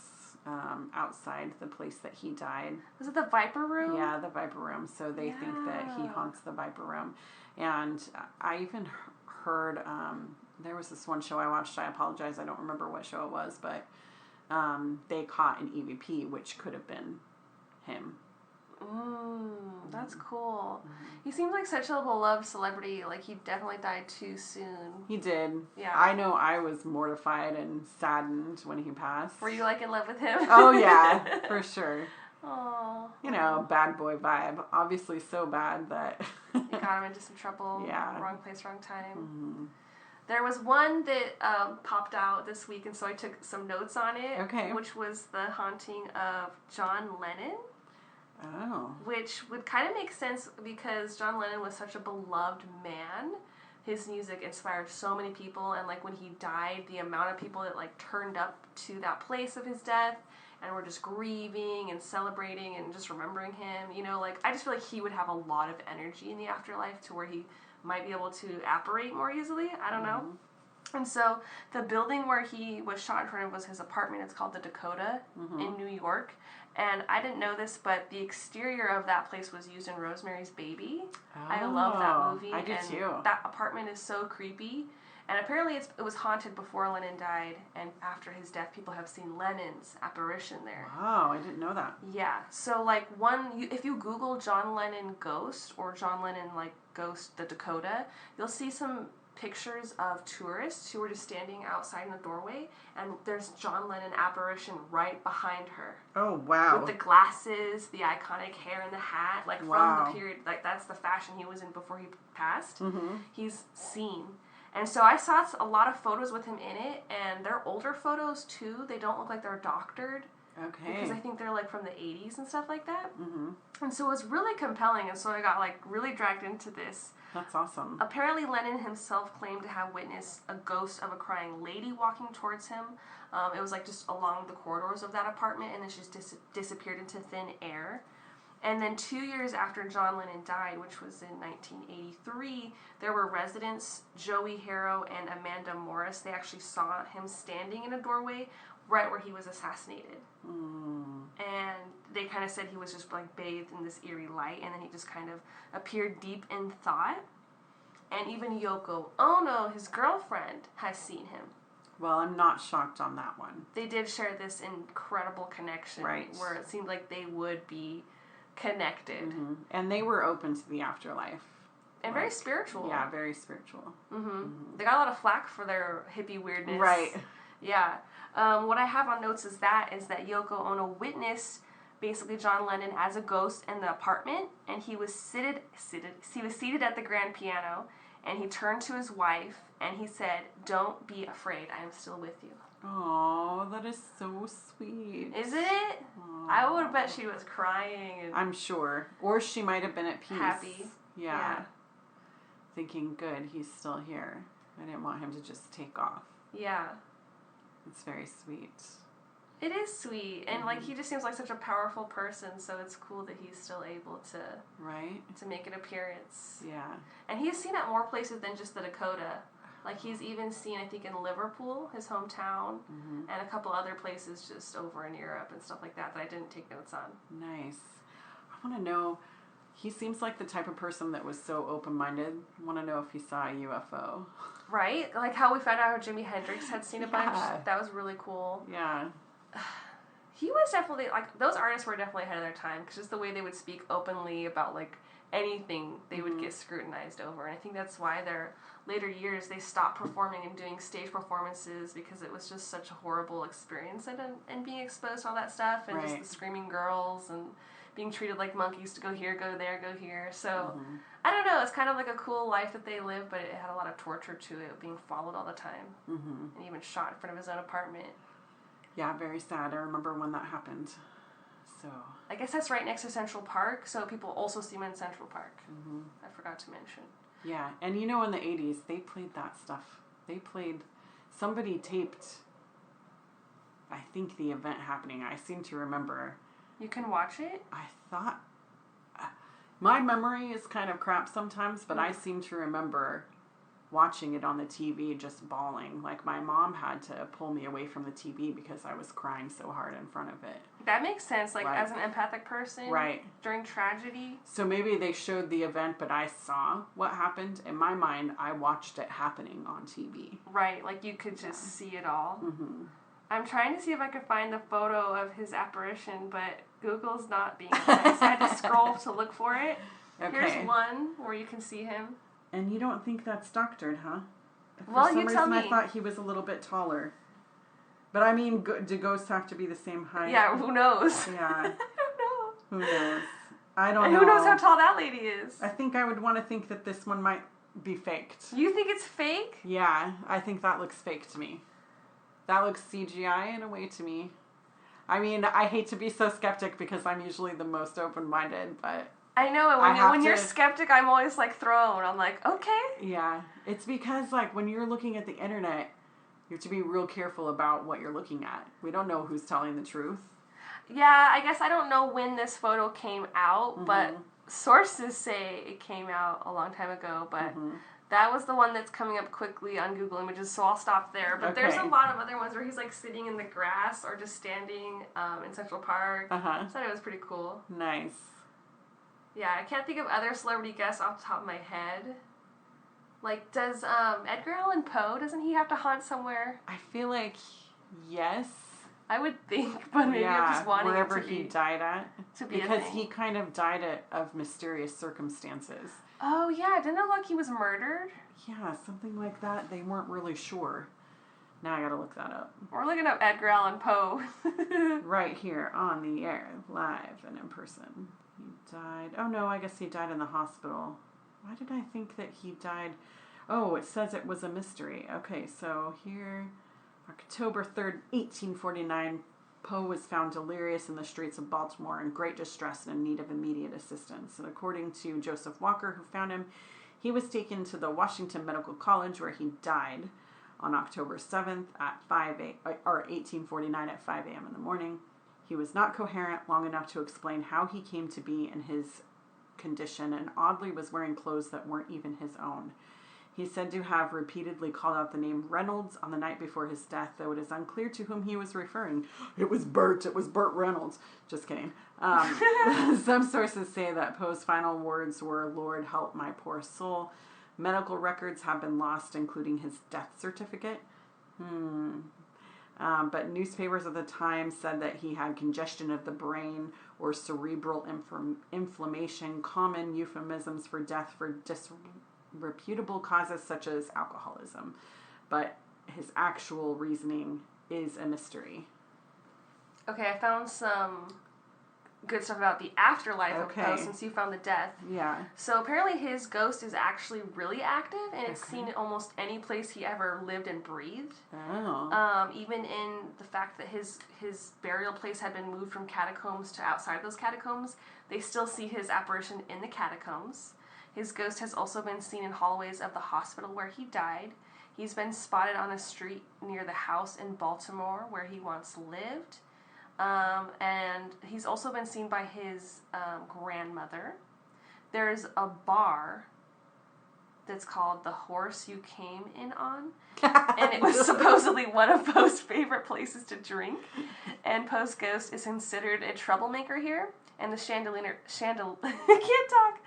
outside the place that he died. Was it the Viper Room? Yeah, the Viper Room. So they think that he haunts the Viper Room. And I even heard, there was this one show I watched, I apologize, I don't remember what show it was, but they caught an EVP, which could have been him. That's cool. He seems like such a beloved celebrity. Like, he definitely died too soon. He did. Yeah. I know I was mortified and saddened when he passed. Were you, like, in love with him? Oh, yeah, for sure. Oh. You know, bad boy vibe. Obviously so bad that... You got him into some trouble. Yeah. Wrong place, wrong time. There was one that popped out this week, and so I took some notes on it. Okay. Which was the haunting of John Lennon. Oh. Which would kind of make sense because John Lennon was such a beloved man. His music inspired so many people, and, like, when he died, the amount of people that, like, turned up to that place of his death and were just grieving and celebrating and just remembering him, you know, like, I just feel like he would have a lot of energy in the afterlife to where he might be able to apparate more easily. I don't know. And so the building where he was shot in front of was his apartment. It's called the Dakota in New York. And I didn't know this, but the exterior of that place was used in Rosemary's Baby. I love that movie. I did too. That apartment is so creepy. And apparently it was haunted before Lennon died. And after his death, people have seen Lennon's apparition there. Wow, I didn't know that. Yeah. So, like, if you Google John Lennon ghost or John Lennon, like, ghost the Dakota, you'll see some pictures of tourists who were just standing outside in the doorway, and there's John Lennon apparition right behind her. Oh, wow. With the glasses, the iconic hair and the hat, like from the period, like that's the fashion he was in before he passed. He's seen. And so I saw a lot of photos with him in it, and they're older photos too. They don't look like they're doctored. Okay. Because I think they're like from the 80s and stuff like that. And so it was really compelling, and so I got like really dragged into this. That's awesome. Apparently, Lennon himself claimed to have witnessed a ghost of a crying lady walking towards him. It was like just along the corridors of that apartment, and then she just disappeared into thin air. And then 2 years after John Lennon died, which was in 1983, there were residents, Joey Harrow and Amanda Morris. They actually saw him standing in a doorway right where he was assassinated. And they kind of said he was just like bathed in this eerie light, and then he just kind of appeared deep in thought. And even Yoko Ono, his girlfriend, has seen him. Well, I'm not shocked on that one. They did share this incredible connection, right, where it seemed like they would be connected. And they were open to the afterlife. And very spiritual. Yeah, very spiritual. They got a lot of flack for their hippie weirdness. Right. Yeah. What I have on notes is that Yoko Ono witnessed basically John Lennon as a ghost in the apartment, and he was seated at the grand piano, and he turned to his wife and he said, "Don't be afraid, I am still with you." Oh, that is so sweet. Isn't it? Aww. I would bet she was crying. And I'm sure. Or she might have been at peace. Happy. Yeah. Thinking, good, he's still here. I didn't want him to just take off. Yeah. It's very sweet. It is sweet. And, like, he just seems like such a powerful person, so it's cool that he's still able to... Right. To make an appearance. Yeah. And he's seen at more places than just the Dakota. Like, he's even seen, I think, in Liverpool, his hometown, and a couple other places just over in Europe and stuff like that I didn't take notes on. Nice. I want to know, he seems like the type of person that was so open-minded. I want to know if he saw a UFO. Right? Like how we found out Jimi Hendrix had seen a bunch. That was really cool. Yeah. He was definitely, like, those artists were definitely ahead of their time, because just the way they would speak openly about, like, anything, they would get scrutinized over. And I think that's why their later years, they stopped performing and doing stage performances, because it was just such a horrible experience, and being exposed to all that stuff, and just the screaming girls, and being treated like monkeys to go here, go there, go here. So, I don't know, it's kind of like a cool life that they lived, but it had a lot of torture to it, being followed all the time, and even shot in front of his own apartment. Yeah, very sad. I remember when that happened. So I guess that's right next to Central Park, so people also see him in Central Park. I forgot to mention. Yeah, and you know, in the 80s, they played that stuff. Somebody taped, I think, the event happening. I seem to remember. You can watch it? I thought, my memory is kind of crap sometimes, but I seem to remember watching it on the TV, just bawling. Like, my mom had to pull me away from the TV because I was crying so hard in front of it. That makes sense, like, as an empathic person. Right. During tragedy. So maybe they showed the event, but I saw what happened. In my mind, I watched it happening on TV. Right, like, you could just see it all. I'm trying to see if I can find the photo of his apparition, but Google's not being nice. I had to scroll to look for it. Okay. Here's one where you can see him. And you don't think that's doctored, huh? Well, For some you tell reason, me. I thought he was a little bit taller. But I mean, do ghosts have to be the same height? Yeah, who knows? Yeah. I don't know. Who knows? I don't and know. who knows how tall that lady is? I think I would want to think that this one might be faked. You think it's fake? Yeah, I think that looks fake to me. That looks CGI in a way to me. I mean, I hate to be so skeptic because I'm usually the most open-minded, but... I know, and when you're skeptic, I'm always, like, thrown. I'm like, okay. Yeah. It's because, like, when you're looking at the internet, you have to be real careful about what you're looking at. We don't know who's telling the truth. Yeah, I guess I don't know when this photo came out, but sources say it came out a long time ago, but That was the one that's coming up quickly on Google Images, so I'll stop there. But there's a lot of other ones where he's like sitting in the grass or just standing in Central Park. Uh-huh. So it was pretty cool. Nice. Yeah, I can't think of other celebrity guests off the top of my head. Like, does Edgar Allan Poe, doesn't he have to haunt somewhere? I feel like, yes. I would think, but maybe I'm just wanting wherever it to he be, died at. to be because a thing. he kind of died of mysterious circumstances. Oh, yeah. Didn't it look like he was murdered? Yeah, something like that. They weren't really sure. Now I gotta look that up. We're looking up Edgar Allan Poe. Right here on the air, live and in person. He died. Oh no, I guess he died in the hospital. Why did I think that he died? Oh, it says it was a mystery. Okay, so here, October 3rd, 1849, Poe was found delirious in the streets of Baltimore in great distress and in need of immediate assistance. And according to Joseph Walker, who found him, he was taken to the Washington Medical College where he died on October 7th at 1849 at 5 a.m. in the morning. He was not coherent long enough to explain how he came to be in his condition and oddly was wearing clothes that weren't even his own. He's said to have repeatedly called out the name Reynolds on the night before his death, though it is unclear to whom he was referring. It was Burt Reynolds. Just kidding. Some sources say that Poe's final words were, "Lord, help my poor soul." Medical records have been lost, including his death certificate. But newspapers at the time said that he had congestion of the brain or cerebral inflammation, common euphemisms for death for disreputable causes such as alcoholism. But his actual reasoning is a mystery. Okay, I found some good stuff about the afterlife of Poe since you found the death. Yeah. So apparently his ghost is actually really active and it's seen in almost any place he ever lived and breathed. Oh. Even in the fact that his burial place had been moved from catacombs to outside those catacombs, they still see his apparition in the catacombs. His ghost has also been seen in hallways of the hospital where he died. He's been spotted on a street near the house in Baltimore where he once lived. And he's also been seen by his grandmother. There's a bar that's called The Horse You Came In On. And it was supposedly one of Poe's favorite places to drink. And Poe's ghost is considered a troublemaker here. And the I can't talk.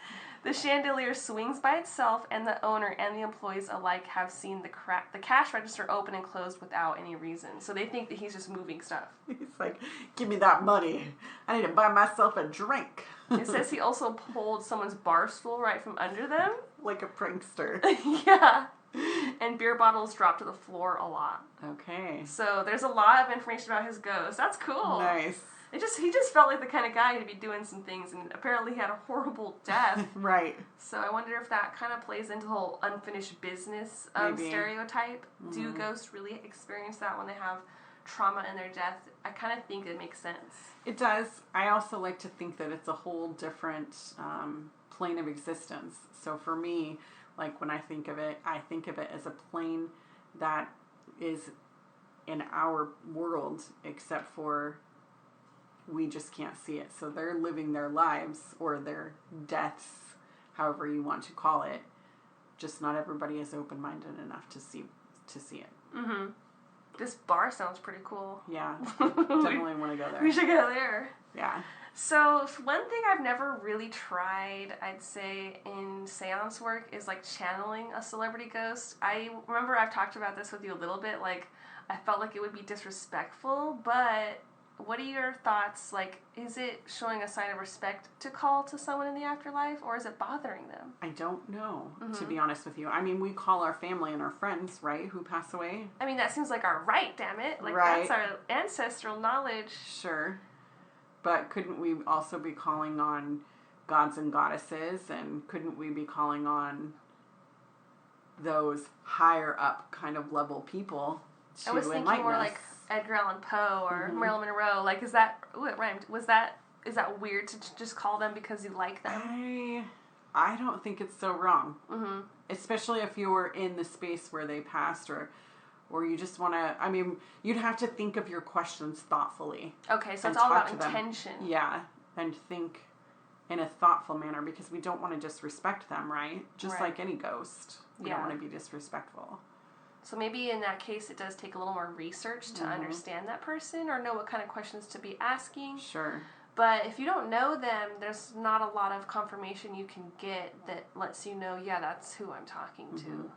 The chandelier swings by itself, and the owner and the employees alike have seen the cash register open and closed without any reason. So they think that he's just moving stuff. He's like, give me that money. I need to buy myself a drink. It says he also pulled someone's bar stool right from under them. Like a prankster. Yeah. And beer bottles dropped to the floor a lot. Okay. So there's a lot of information about his ghost. That's cool. Nice. He just felt like the kind of guy to be doing some things, and apparently he had a horrible death. Right. So I wonder if that kind of plays into the whole unfinished business stereotype. Mm-hmm. Do ghosts really experience that when they have trauma in their death? I kind of think it makes sense. It does. I also like to think that it's a whole different plane of existence. So for me, like when I think of it as a plane that is in our world, except for we just can't see it. So they're living their lives or their deaths, however you want to call it. Just not everybody is open-minded enough to see it. Mm-hmm. This bar sounds pretty cool. Yeah, definitely want to go there. We should go there. Yeah. So one thing I've never really tried, I'd say, in seance work is like channeling a celebrity ghost. I remember I've talked about this with you a little bit. Like, I felt like it would be disrespectful, but what are your thoughts? Like, is it showing a sign of respect to call to someone in the afterlife, or is it bothering them? I don't know, to be honest with you. I mean, we call our family and our friends, right, who pass away. I mean, that seems like our right, damn it. Like, right. That's our ancestral knowledge. Sure. But couldn't we also be calling on gods and goddesses, and couldn't we be calling on those higher up kind of level people to I was thinking more like Edgar Allan Poe or Marilyn Monroe. Like, is that... Ooh, it rhymed. Is that weird to just call them because you like them? I don't think it's so wrong. Mm-hmm. Especially if you were in the space where they passed or you just want to... I mean, you'd have to think of your questions thoughtfully. Okay, so it's all about intention. Yeah, and think in a thoughtful manner because we don't want to disrespect them, right? Just Right. like any ghost. We Yeah. don't want to be disrespectful. So maybe in that case, it does take a little more research to understand that person or know what kind of questions to be asking. Sure. But if you don't know them, there's not a lot of confirmation you can get that lets you know, yeah, that's who I'm talking to.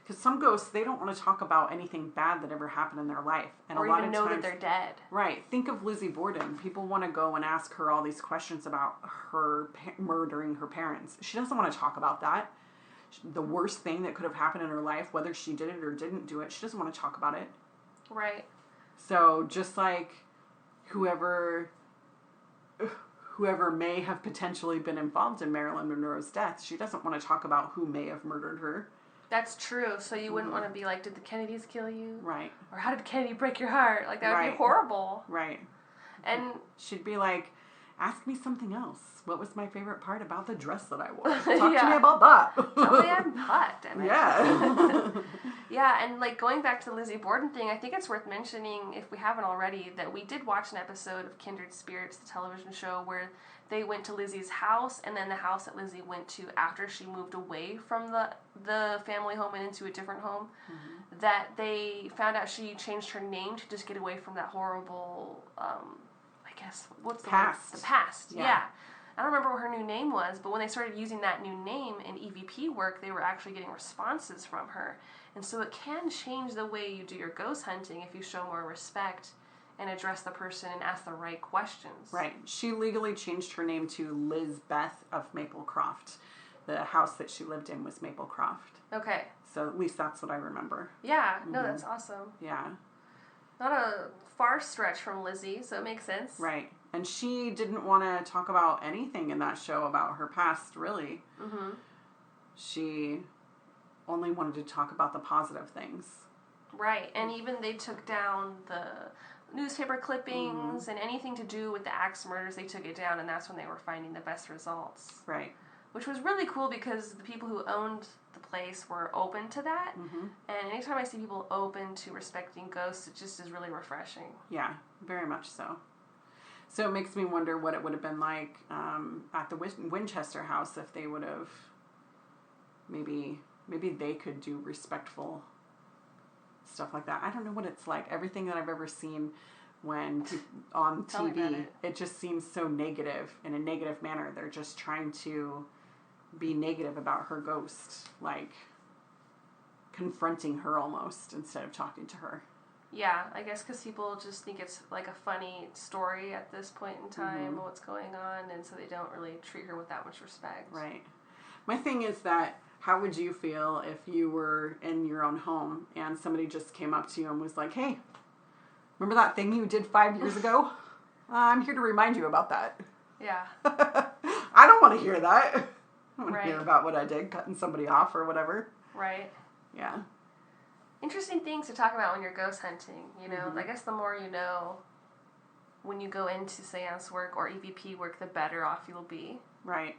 Because some ghosts, they don't want to talk about anything bad that ever happened in their life. And Or a lot even of know times, that they're dead. Right. Think of Lizzie Borden. People want to go and ask her all these questions about her murdering her parents. She doesn't want to talk about that. The worst thing that could have happened in her life, whether she did it or didn't do it, she doesn't want to talk about it. Right. So just like whoever may have potentially been involved in Marilyn Monroe's death, she doesn't want to talk about who may have murdered her. That's true. So you wouldn't want to be like, did the Kennedys kill you? Right. Or how did Kennedy break your heart? Like, that would Right. be horrible. Right. And She'd be like, ask me something else. What was my favorite part about the dress that I wore? Talk to Yeah. me about that. tell me I'm hot, damn it. Yeah. Yeah, and like going back to the Lizzie Borden thing, I think it's worth mentioning, if we haven't already, that we did watch an episode of Kindred Spirits, the television show, where they went to Lizzie's house, and then the house that Lizzie went to after she moved away from the family home and into a different home, that they found out she changed her name to just get away from that horrible, I guess, what's the Past. word? The past, Yeah. yeah. I don't remember what her new name was, but when they started using that new name in EVP work, they were actually getting responses from her. And so it can change the way you do your ghost hunting if you show more respect and address the person and ask the right questions. Right. She legally changed her name to Liz Beth of Maplecroft. The house that she lived in was Maplecroft. Okay. So at least that's what I remember. Yeah, no, that's awesome. Yeah. Not a far stretch from Lizzie, so it makes sense. Right. And she didn't want to talk about anything in that show about her past, really. Mm-hmm. She only wanted to talk about the positive things. Right, and even they took down the newspaper clippings and anything to do with the axe murders, they took it down, and that's when they were finding the best results. Right. Which was really cool because the people who owned the place were open to that. Mm-hmm. And anytime I see people open to respecting ghosts, it just is really refreshing. Yeah, very much so. So it makes me wonder what it would have been like at the Winchester house if they would have maybe they could do respectful stuff like that. I don't know what it's like. Everything that I've ever seen when on Tell me TV, about it just seems so negative, in a negative manner. They're just trying to be negative about her ghost, like confronting her almost instead of talking to her. Yeah, I guess because people just think it's like a funny story at this point in time of what's going on, and so they don't really treat her with that much respect. Right. My thing is that how would you feel if you were in your own home and somebody just came up to you and was like, hey, remember that thing you did 5 years ago? I'm here to remind you about that. Yeah. I don't want to hear that. I don't want to hear Right. about what I did, cutting somebody off or whatever. Right. Yeah. Interesting things to talk about when you're ghost hunting. You know, I guess the more you know when you go into seance work or EVP work, the better off you'll be. Right.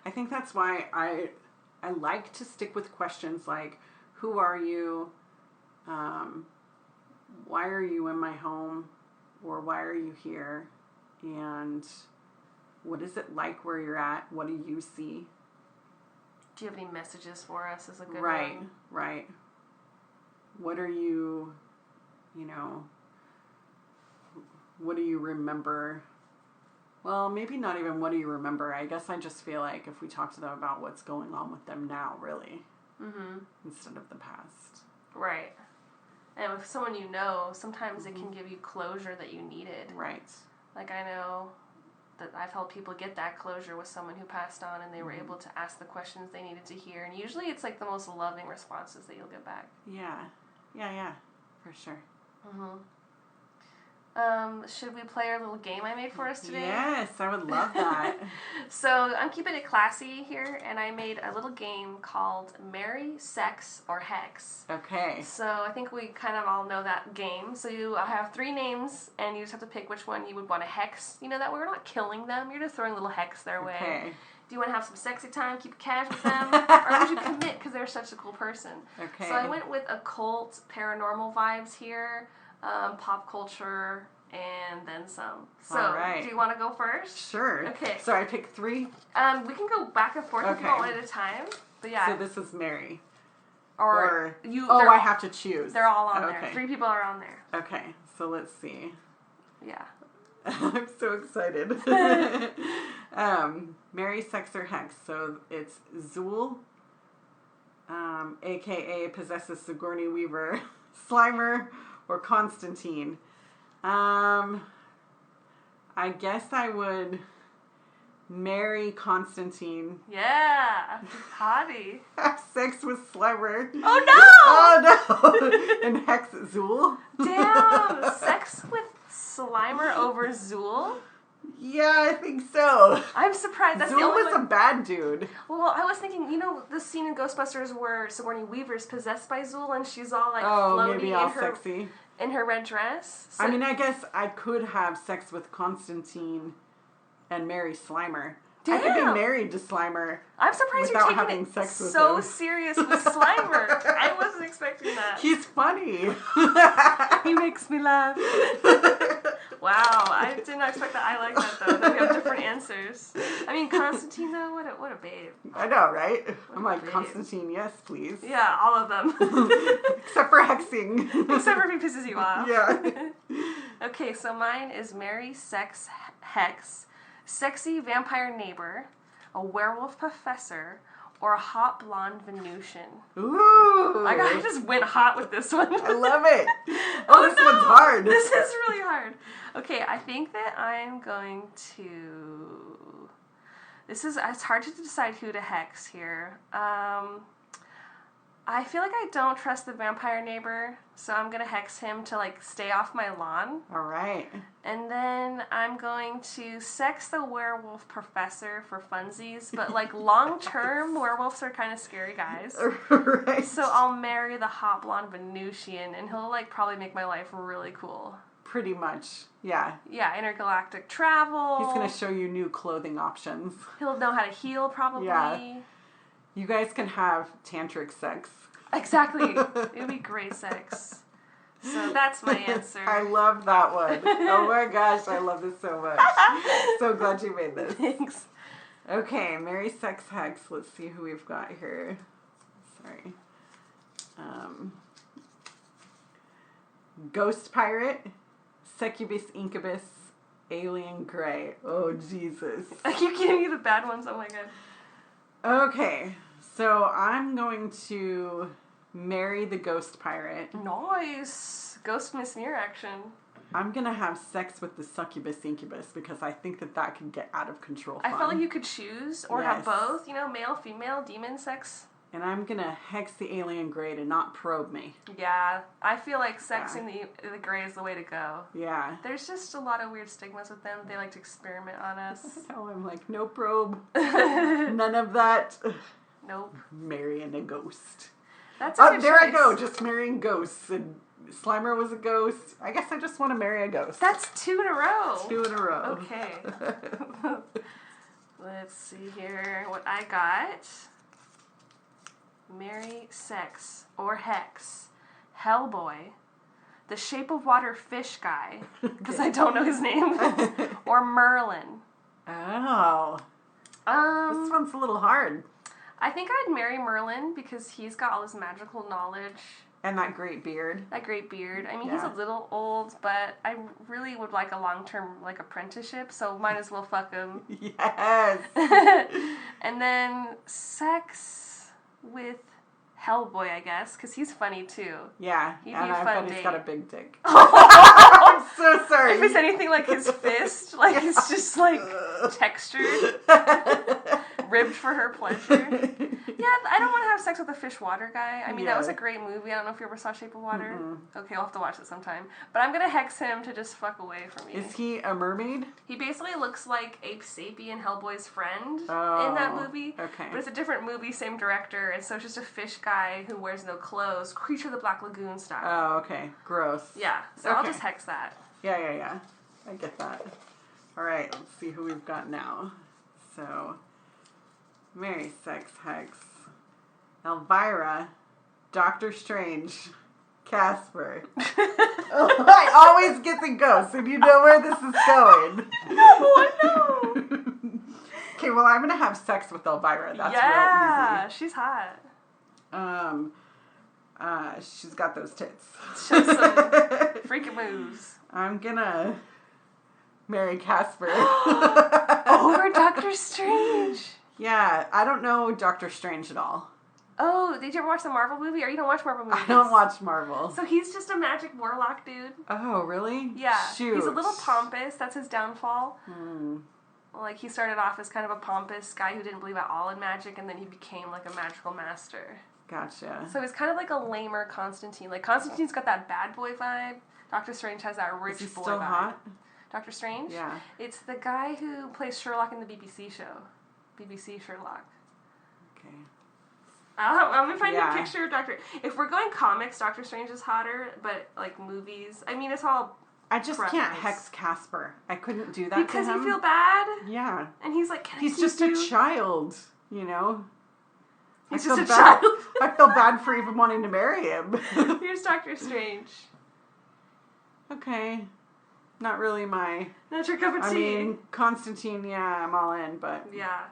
I think that's why I like to stick with questions like, who are you? Why are you in my home? Or why are you here? And what is it like where you're at? What do you see? Do you have any messages for us as a good Right, one? right. What are you, what do you remember? Well, maybe not even what do you remember. I guess I just feel like if we talk to them about what's going on with them now, really, instead of the past. Right. And with someone you know, sometimes it can give you closure that you needed. Right. Like I know that I've helped people get that closure with someone who passed on and they were able to ask the questions they needed to hear. And usually it's like the most loving responses that you'll get back. Yeah. Yeah, for sure. Should we play our little game I made for us today? Yes, I would love that. So I'm keeping it classy here, and I made a little game called Marry, Sex, or Hex. Okay. So I think we kind of all know that game. So I have 3 names, and you just have to pick which one you would want to hex. You know, that way we're not killing them. You're just throwing a little hex their way. Okay. Do you want to have some sexy time, keep it cash with them? Or would you commit because they're such a cool person? Okay. So I went with occult, paranormal vibes here. pop culture, and then some. So, All right. do you want to go first? Sure. Okay. So I picked 3? We can go back and forth if you want one at a time. But yeah. So this is Mary. Or you. Oh, I have to choose. They're all on there. 3 people are on there. Okay. So let's see. Yeah. I'm so excited. Mary, sex, or hex. So it's Zool, a.k.a. possesses Sigourney Weaver, Slimer, or Constantine. I guess I would marry Constantine. Yeah. Hottie. Have sex with Slimer. Oh, no! Oh, no! And hex Zool. Damn. Sex with Slimer over Zool? Yeah, I think so. I'm surprised. That's Zool the only was one. a bad dude. Well, I was thinking, the scene in Ghostbusters where Sigourney Weaver's possessed by Zool and she's all like floaty maybe all sexy. In her red dress. So, I mean, I guess I could have sex with Constantine and marry Slimer. damn. I could be married to Slimer. I'm surprised without you're taking having it sex with so him. serious with Slimer. I wasn't expecting that. He's funny. He makes me laugh. Wow, I did not expect that. I like that though. That we have different answers. I mean, Constantine though, what a babe. I know, right? I'm like, babe. Constantine, yes, please. Yeah, all of them. Except for hexing. Except for if he pisses you off. Yeah. Okay, so mine is Mary, sex, hex, sexy vampire neighbor, a werewolf professor, or a hot blonde Venusian. Ooh. I just went hot with this one. I love it. Oh, this one's hard. This is really hard. Okay, I think that I'm going to... It's hard to decide who to hex here. I feel like I don't trust the vampire neighbor, so I'm going to hex him to, stay off my lawn. All right. And then I'm going to sex the werewolf professor for funsies, but, long-term, werewolves are kind of scary guys. Right. So I'll marry the hot blonde Venusian, and he'll, probably make my life really cool. Pretty much, yeah. Yeah, intergalactic travel. He's going to show you new clothing options. He'll know how to heal, probably. Yeah. You guys can have tantric sex. Exactly. It would be great sex. So that's my answer. I love that one. Oh my gosh, I love this so much. So glad you made this. Thanks. Okay, Mary, sex, hex. Let's see who we've got here. Sorry. Ghost pirate, succubus, incubus, alien gray. Oh, Jesus. I keep giving you the bad ones. Oh my god. Okay, so I'm going to marry the ghost pirate. Nice. Ghost Miss Mirror action. I'm going to have sex with the succubus incubus because I think that can get out of control fun. I felt like you could choose or have Yes. both, male, female, demon sex. And I'm going to hex the alien gray to not probe me. Yeah, I feel like sexing the gray is the way to go. Yeah. There's just a lot of weird stigmas with them. They like to experiment on us. Oh, I'm like, no probe. None of that. Nope. Marrying a ghost. That's a good there I choice. go, just marrying ghosts. And Slimer was a ghost. I guess I just want to marry a ghost. That's 2 in a row. 2 in a row. Okay. Let's see here what I got. Marry, sex, or hex. Hellboy. The Shape of Water fish guy. Because I don't know his name. Or Merlin. Oh. This one's a little hard. I think I'd marry Merlin because he's got all this magical knowledge. And that great beard. That great beard. I mean, he's Yeah. a little old, but I really would like a long-term, apprenticeship, so might as well fuck him. Yes. And then sex with Hellboy, I guess, because he's funny, too. Yeah. He'd be and a I fun bet he's date. got a big dick. I'm so sorry. If it's anything like his fist, it's just, textured, ribbed for her pleasure. Yeah, I don't want to have sex with a fish water guy. I mean, that was a great movie. I don't know if you ever saw Shape of Water. Mm-mm. Okay, I'll have to watch it sometime. But I'm going to hex him to just fuck away from me. Is he a mermaid? He basically looks like Ape Sapien, Hellboy's friend in Oh, that movie. okay. But it's a different movie, same director, and so it's just a fish guy who wears no clothes, Creature of the Black Lagoon style. Oh, okay. Gross. Yeah, so I'll Okay. just hex that. Yeah. I get that. All right, let's see who we've got now. So, Mary, sex, hex. Elvira, Doctor Strange, Casper. Oh, I always get the ghost, and you know where this is going. No. Okay, well, I'm gonna have sex with Elvira. That's yeah, real she's hot. easy. She's got those tits. Show some freaking moves. I'm gonna marry Casper. Over Doctor Strange. Yeah, I don't know Doctor Strange at all. Oh, did you ever watch the Marvel movie? Or you don't watch Marvel movies? I don't watch Marvel. So he's just a magic warlock dude. Oh, really? Yeah. Shoot. He's a little pompous. That's his downfall. Hmm. Like, he started off as kind of a pompous guy who didn't believe at all in magic, and then he became, like, a magical master. Gotcha. So he's kind of like a lamer Constantine. Like, Constantine's got that bad boy vibe. Doctor Strange has that rich Is he boy still vibe. hot? Doctor Strange? Yeah. It's the guy who plays Sherlock in the BBC show. BBC Sherlock. Okay. I'm gonna find Yeah. a picture of Doctor... If we're going comics, Doctor Strange is hotter, but, like, movies... I mean, it's all... I just can't preference. hex Casper. I couldn't do that Because to him. you feel bad? Yeah. And he's like, can He's I just keep a you? child, you know? He's I feel just a bad. child. I feel bad for even wanting to marry him. Here's Doctor Strange. Okay. Not really my... Not your cup of tea. I mean, Constantine, yeah, I'm all in, but... Yeah.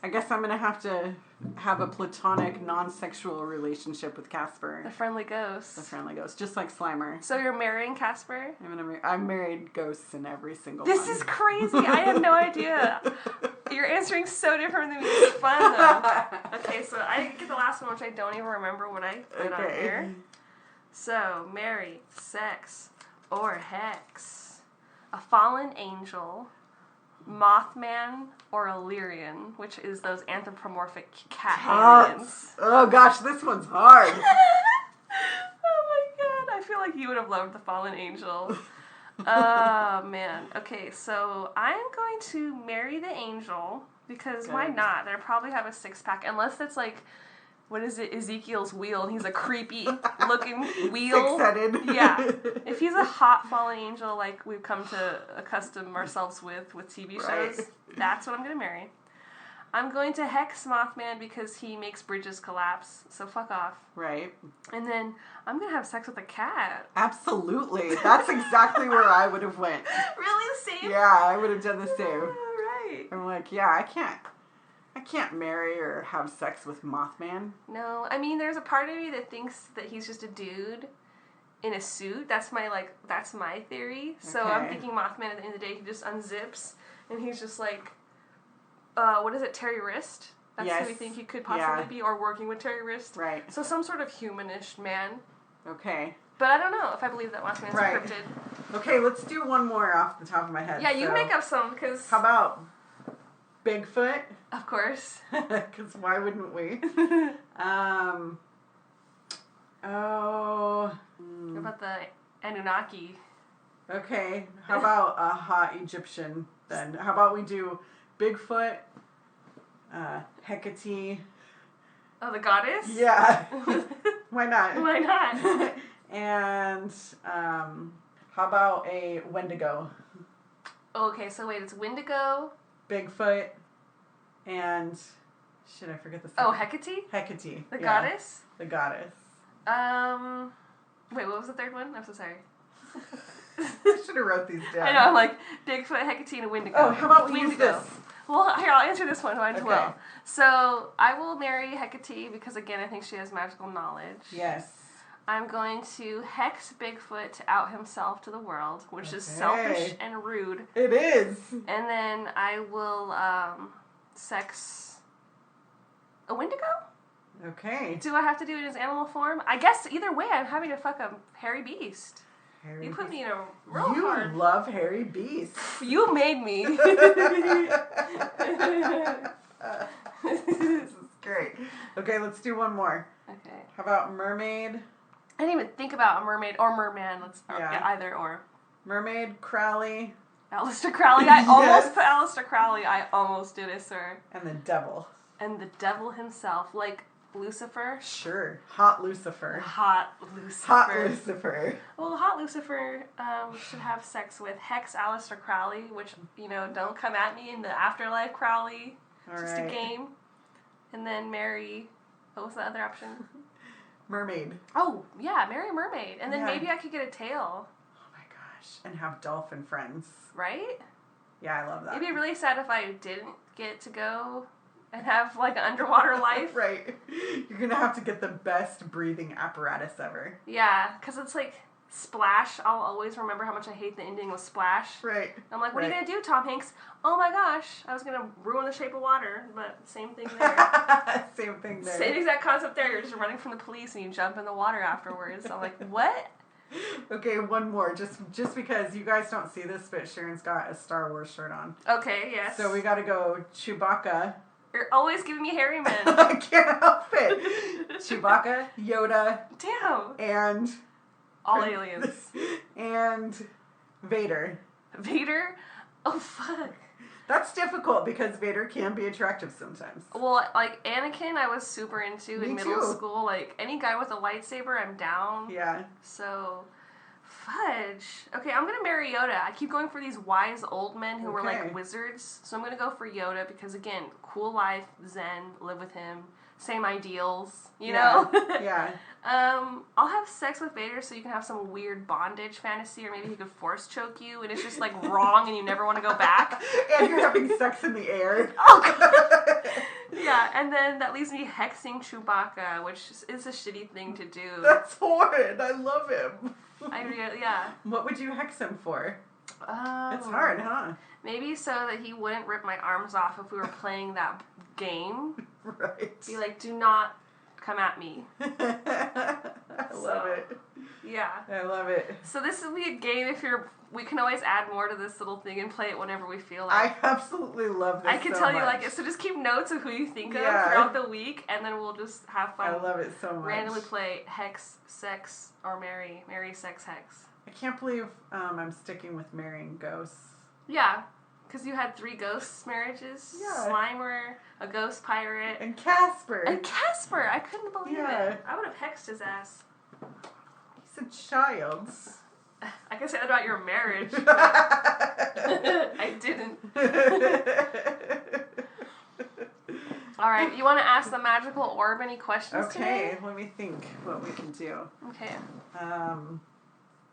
I guess I'm gonna have to have a platonic, non-sexual relationship with Casper. The friendly ghost. The friendly ghost. Just like Slimer. So you're marrying Casper? I've married ghosts in every single This one. is crazy. I had no idea. You're answering so different than me. It's fun, though. Okay, so I didn't get the last one, which I don't even remember what I put on here. So, marry, sex, or hex. A fallen angel, Mothman, or Illyrian, which is those anthropomorphic cat aliens. Oh gosh, this one's hard. Oh my god, I feel like you would have loved the fallen angel. Oh man. Okay, so I'm going to marry the angel because why Good. not? They'll probably have a six-pack unless it's like, what is it, Ezekiel's wheel, and he's a creepy looking wheel. Six-headed. Yeah. If he's a hot fallen angel like we've come to accustom ourselves with TV Right. shows, that's what I'm going to marry. I'm going to hex Mothman because he makes bridges collapse, so fuck off. Right. And then I'm going to have sex with a cat. Absolutely. That's exactly where I would have went. Really? The same? Yeah, I would have done the same. Right. I'm like, yeah, I can't marry or have sex with Mothman. No, I mean, there's a part of me that thinks that he's just a dude in a suit. That's my theory. So I'm Okay. thinking Mothman at the end of the day, he just unzips and he's just like, what is it, Terry Wrist? That's Yes. who we think he could possibly Yeah. be, or working with Terry Wrist. Right. So some sort of humanish man. Okay. But I don't know if I believe that Mothman's Right. encrypted. Okay, let's do one more off the top of my head. Yeah, you So, make up some, because... How about Bigfoot? Of course. Because why wouldn't we? What about the Anunnaki? Okay, how about a hot Egyptian then? How about we do Bigfoot, Hecate. Oh, the goddess? Yeah. Why not? Why not? And how about a Wendigo? Okay, so wait, it's Wendigo. Bigfoot and I forget the second. Oh, Hecate? Hecate. The yeah, goddess? The goddess. Wait, what was the third one? I'm so sorry. I should have wrote these down. I know, I'm like, Bigfoot, Hecate, and Wendigo. Oh, how about we use Wendigo. this? Well, here, I'll answer this one, might as Okay. well. So, I will marry Hecate because, again, I think she has magical knowledge. Yes. I'm going to hex Bigfoot to out himself to the world, which is Okay. selfish and rude. It is. And then I will sex a Wendigo? Okay. Do I have to do it in his animal form? I guess either way, I'm having to fuck a hairy beast. Hairy You put beast. me in a real You hard... love hairy beasts. You made me. This is great. Okay, let's do one more. Okay. How about mermaid? I didn't even think about a mermaid or merman. Yeah. Either or. Mermaid, Crowley, Aleister Crowley. I Yes. almost put Aleister Crowley. I almost did it, sir. and the devil. And the devil himself, like Lucifer. Sure. Hot Lucifer. Hot Lucifer. Hot Lucifer. Well, Hot Lucifer should have sex with Hex Aleister Crowley, which, don't come at me in the afterlife, Crowley. All Just right. a game. And then marry... What was the other option? Mermaid. Oh, yeah, marry a mermaid. And then Yeah. maybe I could get a tail. Oh my gosh. And have dolphin friends. Right? Yeah, I love that. It'd be really sad if I didn't get to go and have, like, an underwater life. Right. You're going to have to get the best breathing apparatus ever. Yeah, because it's like Splash. I'll always remember how much I hate the ending with Splash. Right. I'm like, what are you Right. going to do, Tom Hanks? Oh my gosh, I was going to ruin The Shape of Water, but same thing there. Same thing there. Same exact concept there. You're just running from the police and you jump in the water afterwards. I'm like, what? Okay, one more. Just because you guys don't see this, but Sharon's got a Star Wars shirt on. Okay, yes. So we got to go Chewbacca. You're always giving me hairy men. I can't help it. Chewbacca, Yoda, Damn. and All aliens. and Vader. Vader? Oh, fuck. That's difficult because Vader can be attractive sometimes. Well, like, Anakin I was super into Me in middle too. school. Like, any guy with a lightsaber, I'm down. Yeah. So, fudge. Okay, I'm gonna marry Yoda. I keep going for these wise old men who were Okay. like wizards. So I'm gonna go for Yoda because, again, cool life, Zen, live with him, same ideals, you know? Yeah. I'll have sex with Vader so you can have some weird bondage fantasy, or maybe he could force choke you and it's just like wrong and you never want to go back. And you're having sex in the air. Oh, God. Yeah, and then that leaves me hexing Chewbacca, which is a shitty thing to do. That's horrid. I love him. Yeah. What would you hex him for? Oh. It's hard, huh? Maybe so that he wouldn't rip my arms off if we were playing that game. Right. Be like, do not come at me. I love it. Yeah. I love it. So this will be a game we can always add more to this little thing and play it whenever we feel like. I absolutely love this I can so tell you much. like it. So just keep notes of who you think of Yeah. throughout the week, and then we'll just have fun. I love it so much. Randomly play hex, sex, or marry, sex, hex. I can't believe I'm sticking with marrying ghosts. Yeah, because you had 3 ghost marriages. Yeah. Slimer, a ghost pirate, And Casper. and Casper. I couldn't believe Yeah. it. I would have hexed his ass. He's a child. I can say that about your marriage. But I didn't. All right, you want to ask the magical orb any questions Okay, today? let me think what we can do. Okay.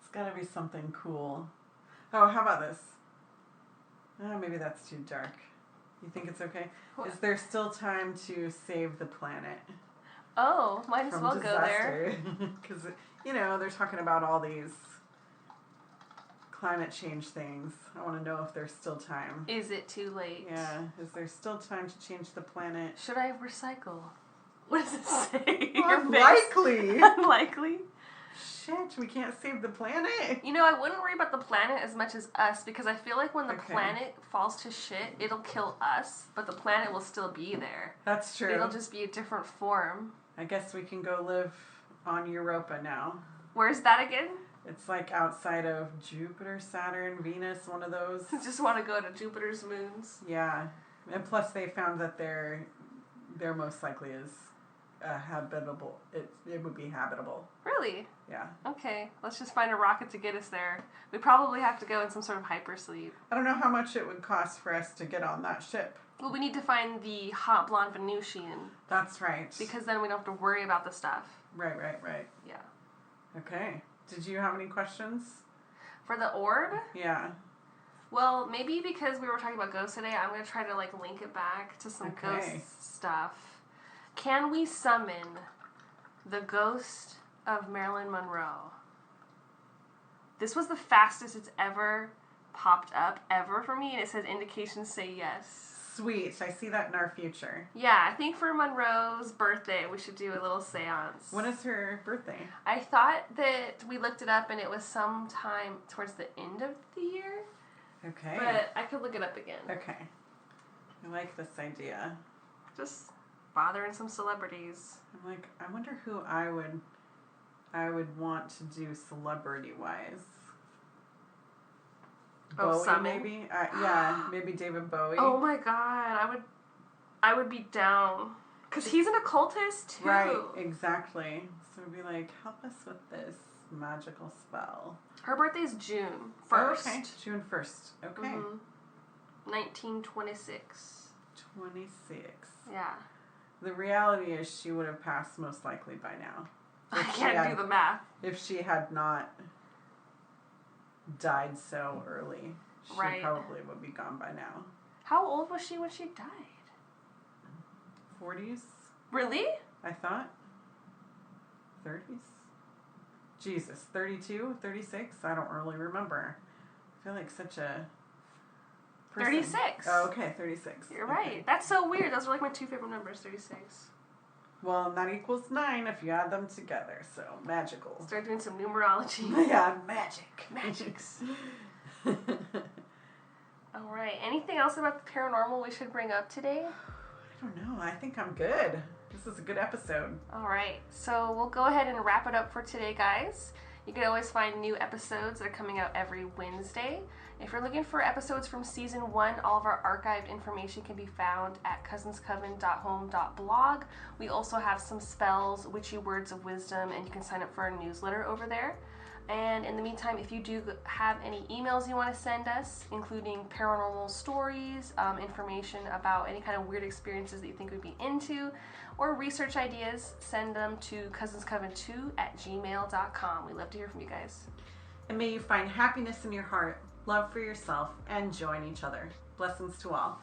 It's gotta be something cool. Oh, how about this? Maybe that's too dark. You think it's okay? What? Is there still time to save the planet Oh, might as from well go there. disaster? Because, they're talking about all these climate change things. I want to know if there's still time. Is it too late? Yeah, is there still time to change the planet? Should I recycle? What does it say? Your face. Unlikely! Unlikely. Shit, we can't save the planet! You know, I wouldn't worry about the planet as much as us, because I feel like when the Okay. planet falls to shit, it'll kill us, but the planet will still be there. That's true. It'll just be a different form. I guess we can go live on Europa now. Where's that again? It's like outside of Jupiter, Saturn, Venus, one of those. Just want to go to Jupiter's moons. Yeah. And plus they found that there most likely is habitable. It would be habitable. Really? Yeah. Okay, let's just find a rocket to get us there. We probably have to go in some sort of hypersleep. I don't know how much it would cost for us to get on that ship. Well, we need to find the hot blonde Venusian, That's right. because then we don't have to worry about the stuff. Right. Yeah. Okay. Did you have any questions? For the orb? Yeah. Well, maybe because we were talking about ghosts today, I'm going to try to link it back to some Okay. ghost stuff. Can we summon the ghost of Marilyn Monroe? This was the fastest it's ever popped up ever for me, and it says indications say yes. Sweet. I see that in our future. Yeah, I think for Monroe's birthday, we should do a little seance. When is her birthday? I thought that we looked it up and it was sometime towards the end of the year, Okay. but I could look it up again. Okay. I like this idea. Just bothering some celebrities. I'm like, I wonder who I would want to do celebrity-wise. Oh, Bowie, summon? maybe? Yeah, maybe David Bowie. Oh my god, I would be down. Because he's an occultist, too. Right, exactly. So it'd be like, help us with this magical spell. Her birthday's June 1st. Oh, okay, June 1st. Okay. 1926. 26. Yeah. The reality is she would have passed most likely by now. I can't do the math. If she had not died so early, she probably would be gone by now. How old was she when she died? 40s? Really? I thought. 30s? Jesus, 32, 36? I don't really remember. I feel like such a person. 36. Oh, okay, 36. You're right. That's so weird. Those are like my two favorite numbers, 36. Well, that equals 9 if you add them together, so magical. Start doing some numerology. Yeah, magic. Magics. All right. Anything else about the paranormal we should bring up today? I don't know. I think I'm good. This is a good episode. All right. So we'll go ahead and wrap it up for today, guys. You can always find new episodes that are coming out every Wednesday. If you're looking for episodes from season 1, all of our archived information can be found at cousinscoven.home.blog. We also have some spells, witchy words of wisdom, and you can sign up for our newsletter over there. And in the meantime, if you do have any emails you want to send us, including paranormal stories, information about any kind of weird experiences that you think we'd be into, or research ideas, send them to cousinscoven2@gmail.com. We love to hear from you guys. And may you find happiness in your heart, love for yourself, and join each other. Blessings to all.